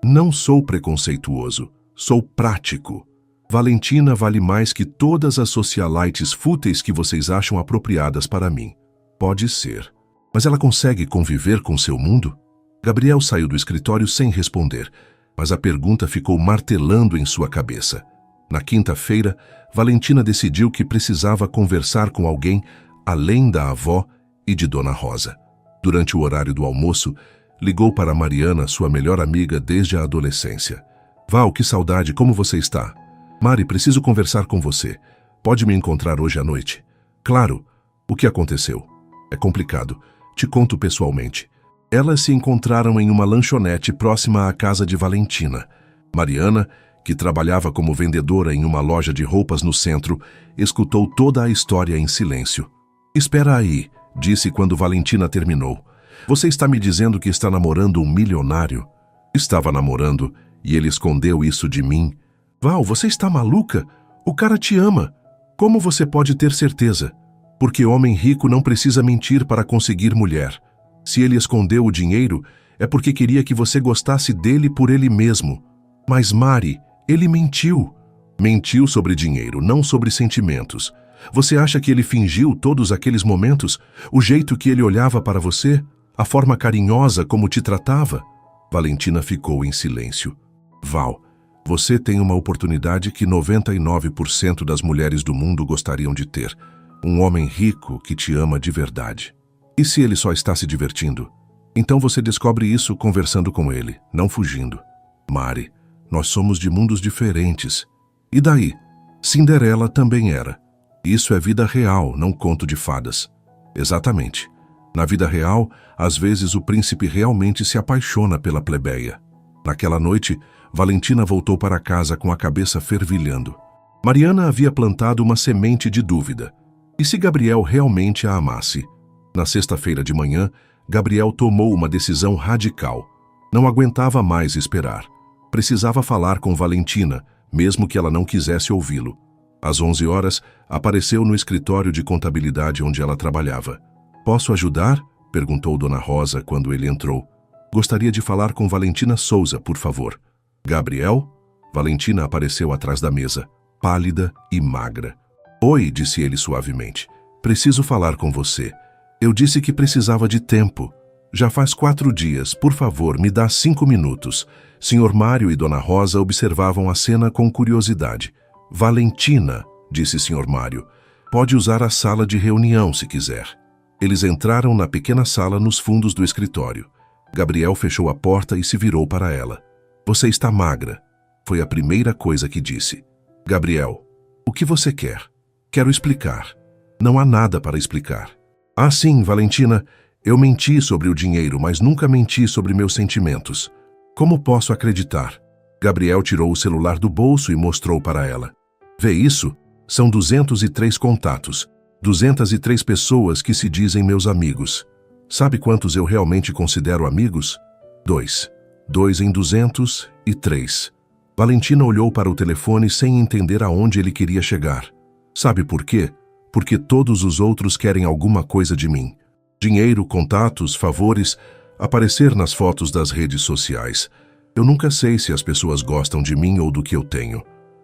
Não sou preconceituoso, sou prático. Valentina vale mais que todas as socialites fúteis que vocês acham apropriadas para mim. Pode ser. Mas ela consegue conviver com seu mundo? Gabriel saiu do escritório sem responder, mas a pergunta ficou martelando em sua cabeça. Na quinta-feira, Valentina decidiu que precisava conversar com alguém além da avó e de Dona Rosa. Durante o horário do almoço, ligou para Mariana, sua melhor amiga desde a adolescência. Val, que saudade, como você está? Mari, preciso conversar com você. Pode me encontrar hoje à noite? Claro. O que aconteceu? É complicado. Te conto pessoalmente. Elas se encontraram em uma lanchonete próxima à casa de Valentina. Mariana, que trabalhava como vendedora em uma loja de roupas no centro, escutou toda a história em silêncio. Espera aí, disse quando Valentina terminou. Você está me dizendo que está namorando um milionário? Estava namorando, e ele escondeu isso de mim. Val, você está maluca? O cara te ama. Como você pode ter certeza? Porque homem rico não precisa mentir para conseguir mulher. Se ele escondeu o dinheiro, é porque queria que você gostasse dele por ele mesmo. Mas Mari, ele mentiu. Mentiu sobre dinheiro, não sobre sentimentos. Você acha que ele fingiu todos aqueles momentos? O jeito que ele olhava para você? A forma carinhosa como te tratava? Valentina ficou em silêncio. Val, você tem uma oportunidade que 99% das mulheres do mundo gostariam de ter. Um homem rico que te ama de verdade. E se ele só está se divertindo? Então você descobre isso conversando com ele, não fugindo. Mari, nós somos de mundos diferentes. E daí? Cinderela também era. Isso é vida real, não conto de fadas. Exatamente. Na vida real, às vezes o príncipe realmente se apaixona pela plebeia. Naquela noite, Valentina voltou para casa com a cabeça fervilhando. Mariana havia plantado uma semente de dúvida. E se Gabriel realmente a amasse? Na sexta-feira de manhã, Gabriel tomou uma decisão radical. Não aguentava mais esperar. Precisava falar com Valentina, mesmo que ela não quisesse ouvi-lo. Às 11 horas, apareceu no escritório de contabilidade onde ela trabalhava. Posso ajudar? Perguntou Dona Rosa quando ele entrou. Gostaria de falar com Valentina Souza, por favor. Gabriel? Valentina apareceu atrás da mesa, pálida e magra. Oi, disse ele suavemente. Preciso falar com você. Eu disse que precisava de tempo. Já faz 4 dias, por favor, me dá 5 minutos. Senhor Mário e Dona Rosa observavam a cena com curiosidade. Valentina, disse Senhor Mário, pode usar a sala de reunião se quiser. Eles entraram na pequena sala nos fundos do escritório. Gabriel fechou a porta e se virou para ela. Você está magra, foi a primeira coisa que disse. Gabriel, o que você quer? Quero explicar. Não há nada para explicar. Ah, sim, Valentina, eu menti sobre o dinheiro, mas nunca menti sobre meus sentimentos. Como posso acreditar? Gabriel tirou o celular do bolso e mostrou para ela. Vê isso? São 203 contatos. 203 pessoas que se dizem meus amigos. Sabe quantos eu realmente considero amigos? 2. 2 em 203. Valentina olhou para o telefone sem entender aonde ele queria chegar. Sabe por quê? Porque todos os outros querem alguma coisa de mim. Dinheiro, contatos, favores, aparecer nas fotos das redes sociais. Eu nunca sei se as pessoas gostam de mim ou do que eu tenho.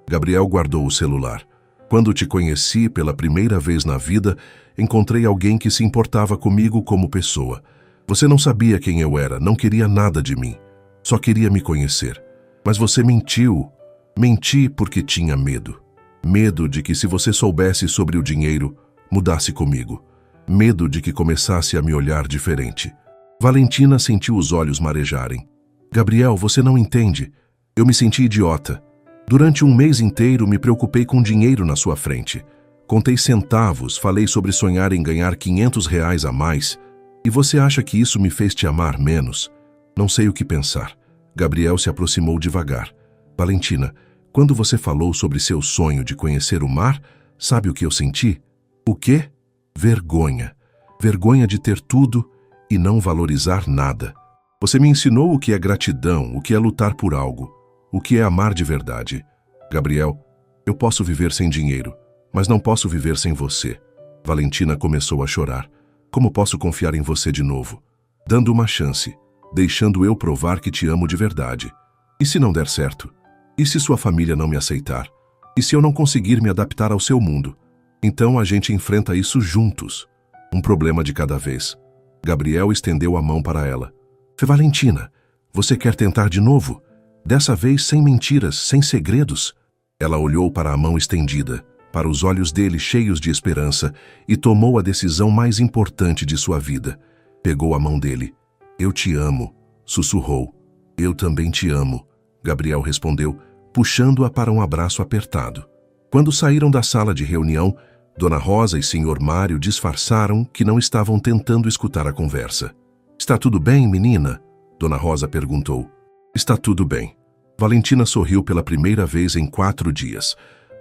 Gabriel guardou o celular. Quando te conheci pela primeira vez na vida, encontrei alguém que se importava comigo como pessoa. Você não sabia quem eu era, não queria nada de mim. Só queria me conhecer. Mas você mentiu. Menti porque tinha medo. Medo de que se você soubesse sobre o dinheiro, mudasse comigo. Medo de que começasse a me olhar diferente. Valentina sentiu os olhos marejarem. Gabriel, você não entende. Eu me senti idiota. Durante um mês inteiro me preocupei com dinheiro na sua frente. Contei centavos, falei sobre sonhar em ganhar R$ 500 a mais. E você acha que isso me fez te amar menos? Não sei o que pensar. Gabriel se aproximou devagar. Valentina, quando você falou sobre seu sonho de conhecer o mar, sabe o que eu senti? O quê? Vergonha. Vergonha de ter tudo e não valorizar nada. Você me ensinou o que é gratidão, o que é lutar por algo, o que é amar de verdade. Gabriel, eu posso viver sem dinheiro, mas não posso viver sem você. Valentina começou a chorar. Como posso confiar em você de novo? Dando uma chance, deixando eu provar que te amo de verdade. E se não der certo? E se sua família não me aceitar? E se eu não conseguir me adaptar ao seu mundo? Então a gente enfrenta isso juntos. Um problema de cada vez. Gabriel estendeu a mão para ela. Valentina, você quer tentar de novo? Dessa vez sem mentiras, sem segredos? Ela olhou para a mão estendida, para os olhos dele cheios de esperança e tomou a decisão mais importante de sua vida. Pegou a mão dele. Eu te amo, sussurrou. Eu também te amo, Gabriel respondeu, puxando-a para um abraço apertado. Quando saíram da sala de reunião, Dona Rosa e Sr. Mário disfarçaram que não estavam tentando escutar a conversa. Está tudo bem, menina? Dona Rosa perguntou. Está tudo bem. Valentina sorriu pela primeira vez em 4 dias.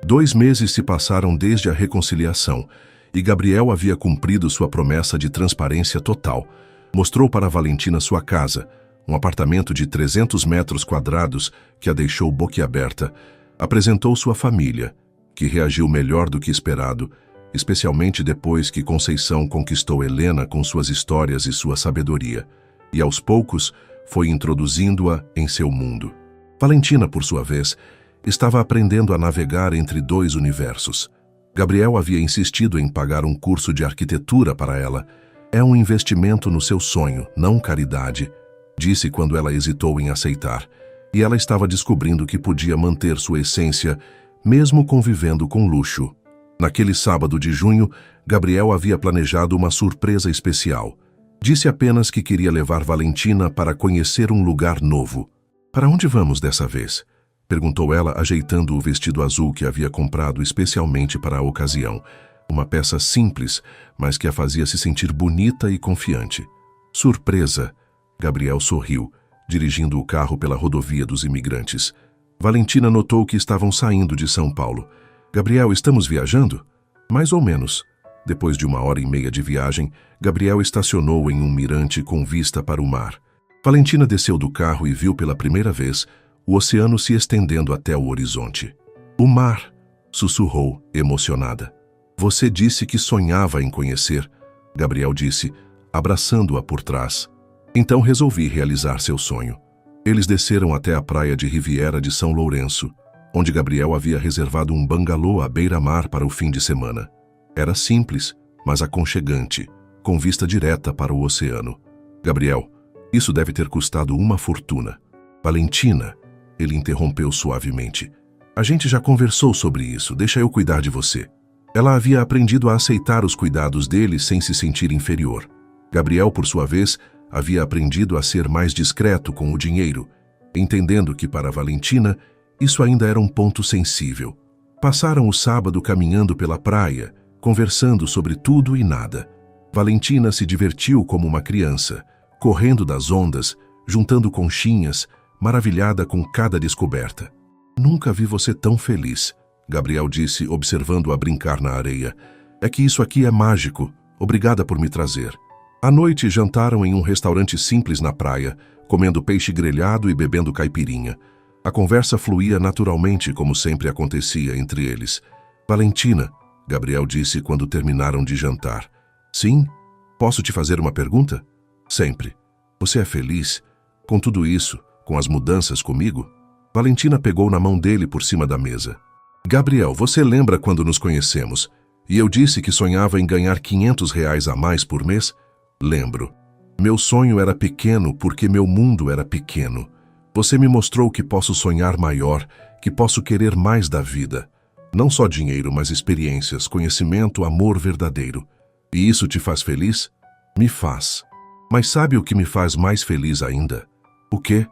2 meses se passaram desde a reconciliação e Gabriel havia cumprido sua promessa de transparência total. Mostrou para Valentina sua casa, um apartamento de 300 metros quadrados que a deixou boquiaberta. Apresentou sua família, que reagiu melhor do que esperado, especialmente depois que Conceição conquistou Helena com suas histórias e sua sabedoria, e aos poucos foi introduzindo-a em seu mundo. Valentina, por sua vez, estava aprendendo a navegar entre 2 universos. Gabriel havia insistido em pagar um curso de arquitetura para ela. É um investimento no seu sonho, não caridade, disse quando ela hesitou em aceitar, e ela estava descobrindo que podia manter sua essência mesmo convivendo com luxo. Naquele sábado de junho, Gabriel havia planejado uma surpresa especial. Disse apenas que queria levar Valentina para conhecer um lugar novo. Para onde vamos dessa vez? Perguntou ela, ajeitando o vestido azul que havia comprado especialmente para a ocasião. Uma peça simples, mas que a fazia se sentir bonita e confiante. Surpresa! Gabriel sorriu, dirigindo o carro pela rodovia dos imigrantes. Valentina notou que estavam saindo de São Paulo. Gabriel, estamos viajando? Mais ou menos. Depois de 1h30 de viagem, Gabriel estacionou em um mirante com vista para o mar. Valentina desceu do carro e viu pela primeira vez o oceano se estendendo até o horizonte. O mar, sussurrou, emocionada. Você disse que sonhava em conhecer, Gabriel disse, abraçando-a por trás. Então resolvi realizar seu sonho. Eles desceram até a praia de Riviera de São Lourenço, onde Gabriel havia reservado um bangalô à beira-mar para o fim de semana. Era simples, mas aconchegante, com vista direta para o oceano. Gabriel, isso deve ter custado uma fortuna. Valentina, ele interrompeu suavemente. A gente já conversou sobre isso, deixa eu cuidar de você. Ela havia aprendido a aceitar os cuidados dele sem se sentir inferior. Gabriel, por sua vez, havia aprendido a ser mais discreto com o dinheiro, entendendo que para Valentina isso ainda era um ponto sensível. Passaram o sábado caminhando pela praia conversando sobre tudo e nada. Valentina se divertiu como uma criança, correndo das ondas, juntando conchinhas, maravilhada com cada descoberta. Nunca vi você tão feliz, Gabriel disse, observando-a brincar na areia. É que isso aqui é mágico. Obrigada por me trazer. À noite, jantaram em um restaurante simples na praia, comendo peixe grelhado e bebendo caipirinha. A conversa fluía naturalmente, como sempre acontecia entre eles. Valentina, Gabriel disse quando terminaram de jantar. Sim? Posso te fazer uma pergunta? Sempre. Você é feliz? Com tudo isso, com as mudanças comigo? Valentina pegou na mão dele por cima da mesa. Gabriel, você lembra quando nos conhecemos? E eu disse que sonhava em ganhar R$ 500 a mais por mês? Lembro. Meu sonho era pequeno porque meu mundo era pequeno. Você me mostrou que posso sonhar maior, que posso querer mais da vida. Não só dinheiro, mas experiências, conhecimento, amor verdadeiro. E isso te faz feliz? Me faz. Mas sabe o que me faz mais feliz ainda? O quê?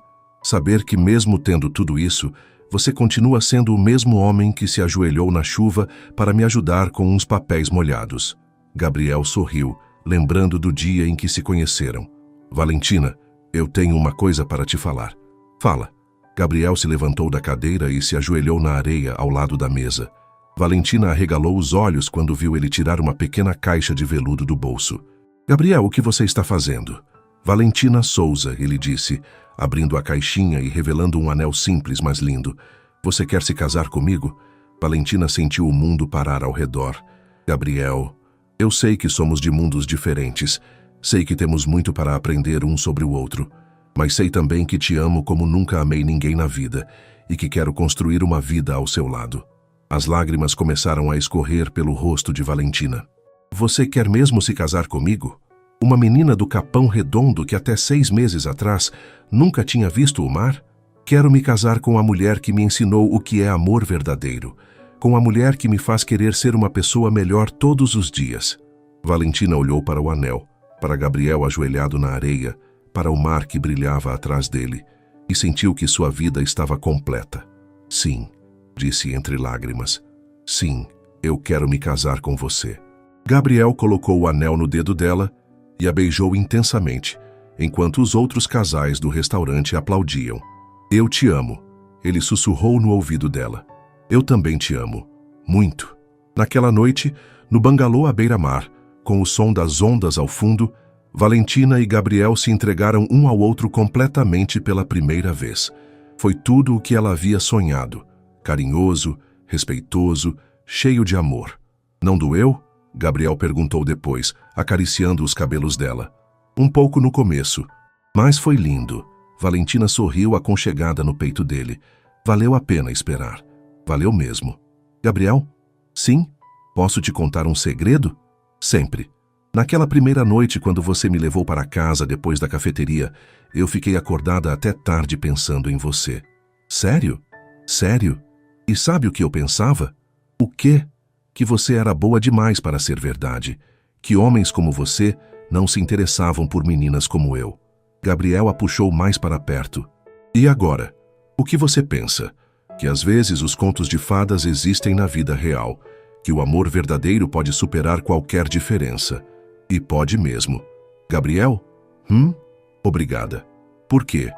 Saber que mesmo tendo tudo isso, você continua sendo o mesmo homem que se ajoelhou na chuva para me ajudar com uns papéis molhados. Gabriel sorriu, lembrando do dia em que se conheceram. Valentina, eu tenho uma coisa para te falar. Fala. Gabriel se levantou da cadeira e se ajoelhou na areia ao lado da mesa. Valentina arregalou os olhos quando viu ele tirar uma pequena caixa de veludo do bolso. Gabriel, o que você está fazendo? Valentina Souza, ele disse, abrindo a caixinha e revelando um anel simples, mas lindo. Você quer se casar comigo? Valentina sentiu o mundo parar ao redor. Gabriel, eu sei que somos de mundos diferentes. Sei que temos muito para aprender um sobre o outro. Mas sei também que te amo como nunca amei ninguém na vida e que quero construir uma vida ao seu lado. As lágrimas começaram a escorrer pelo rosto de Valentina. Você quer mesmo se casar comigo? Uma menina do Capão Redondo que até 6 meses atrás nunca tinha visto o mar? Quero me casar com a mulher que me ensinou o que é amor verdadeiro, com a mulher que me faz querer ser uma pessoa melhor todos os dias. Valentina olhou para o anel, para Gabriel ajoelhado na areia, para o mar que brilhava atrás dele, e sentiu que sua vida estava completa. Sim, disse entre lágrimas. Sim, eu quero me casar com você. Gabriel colocou o anel no dedo dela e a beijou intensamente, enquanto os outros casais do restaurante aplaudiam. Eu te amo, ele sussurrou no ouvido dela. Eu também te amo, muito. Naquela noite, no bangalô à beira-mar, com o som das ondas ao fundo, Valentina e Gabriel se entregaram um ao outro completamente pela primeira vez. Foi tudo o que ela havia sonhado, carinhoso, respeitoso, cheio de amor. Não doeu? Gabriel perguntou depois, acariciando os cabelos dela. Um pouco no começo, mas foi lindo. Valentina sorriu aconchegada no peito dele. Valeu a pena esperar. Valeu mesmo. Gabriel? Sim? Posso te contar um segredo? Sempre. Naquela primeira noite, quando você me levou para casa depois da cafeteria, eu fiquei acordada até tarde pensando em você. Sério? Sério? E sabe o que eu pensava? O quê? Que você era boa demais para ser verdade. Que homens como você não se interessavam por meninas como eu. Gabriel a puxou mais para perto. E agora? O que você pensa? Que às vezes os contos de fadas existem na vida real. Que o amor verdadeiro pode superar qualquer diferença. E pode mesmo. Gabriel? Obrigada. Por quê?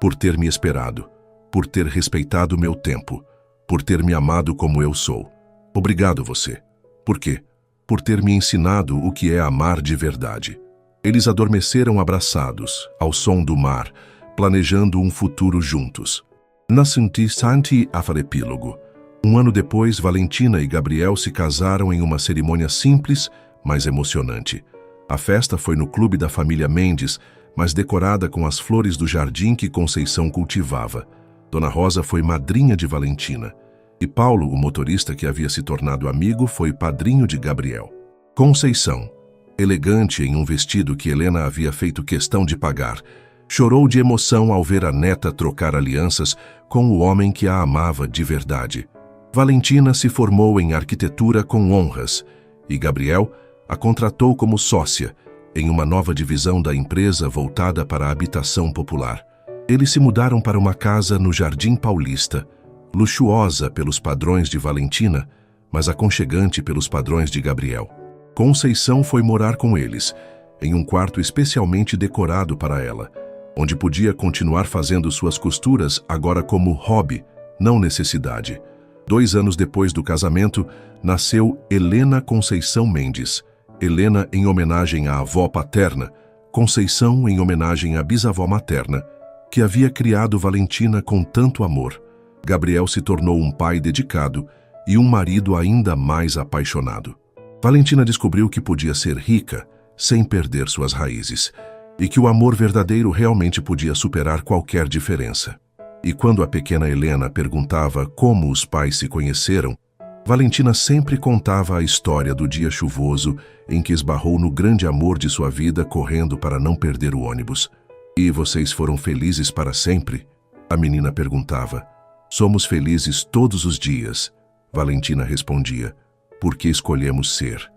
Por ter me esperado. Por ter respeitado meu tempo. Por ter me amado como eu sou. Obrigado você. Por quê? Por ter me ensinado o que é amar de verdade. Eles adormeceram abraçados, ao som do mar, planejando um futuro juntos. Nascenti Santi Afarepílogo. Um ano depois, Valentina e Gabriel se casaram em uma cerimônia simples, mas emocionante. A festa foi no clube da família Mendes, mas decorada com as flores do jardim que Conceição cultivava. Dona Rosa foi madrinha de Valentina. E Paulo, o motorista que havia se tornado amigo, foi padrinho de Gabriel. Conceição, elegante em um vestido que Helena havia feito questão de pagar, chorou de emoção ao ver a neta trocar alianças com o homem que a amava de verdade. Valentina se formou em arquitetura com honras e Gabriel a contratou como sócia em uma nova divisão da empresa voltada para a habitação popular. Eles se mudaram para uma casa no Jardim Paulista, luxuosa pelos padrões de Valentina, mas aconchegante pelos padrões de Gabriel. Conceição foi morar com eles, em um quarto especialmente decorado para ela, onde podia continuar fazendo suas costuras agora como hobby, não necessidade. 2 anos depois do casamento, nasceu Helena Conceição Mendes. Helena em homenagem à avó paterna, Conceição em homenagem à bisavó materna, que havia criado Valentina com tanto amor. Gabriel se tornou um pai dedicado e um marido ainda mais apaixonado. Valentina descobriu que podia ser rica sem perder suas raízes, e que o amor verdadeiro realmente podia superar qualquer diferença. E quando a pequena Helena perguntava como os pais se conheceram, Valentina sempre contava a história do dia chuvoso em que esbarrou no grande amor de sua vida correndo para não perder o ônibus. "E vocês foram felizes para sempre?" A menina perguntava. "Somos felizes todos os dias", Valentina respondia, "porque escolhemos ser."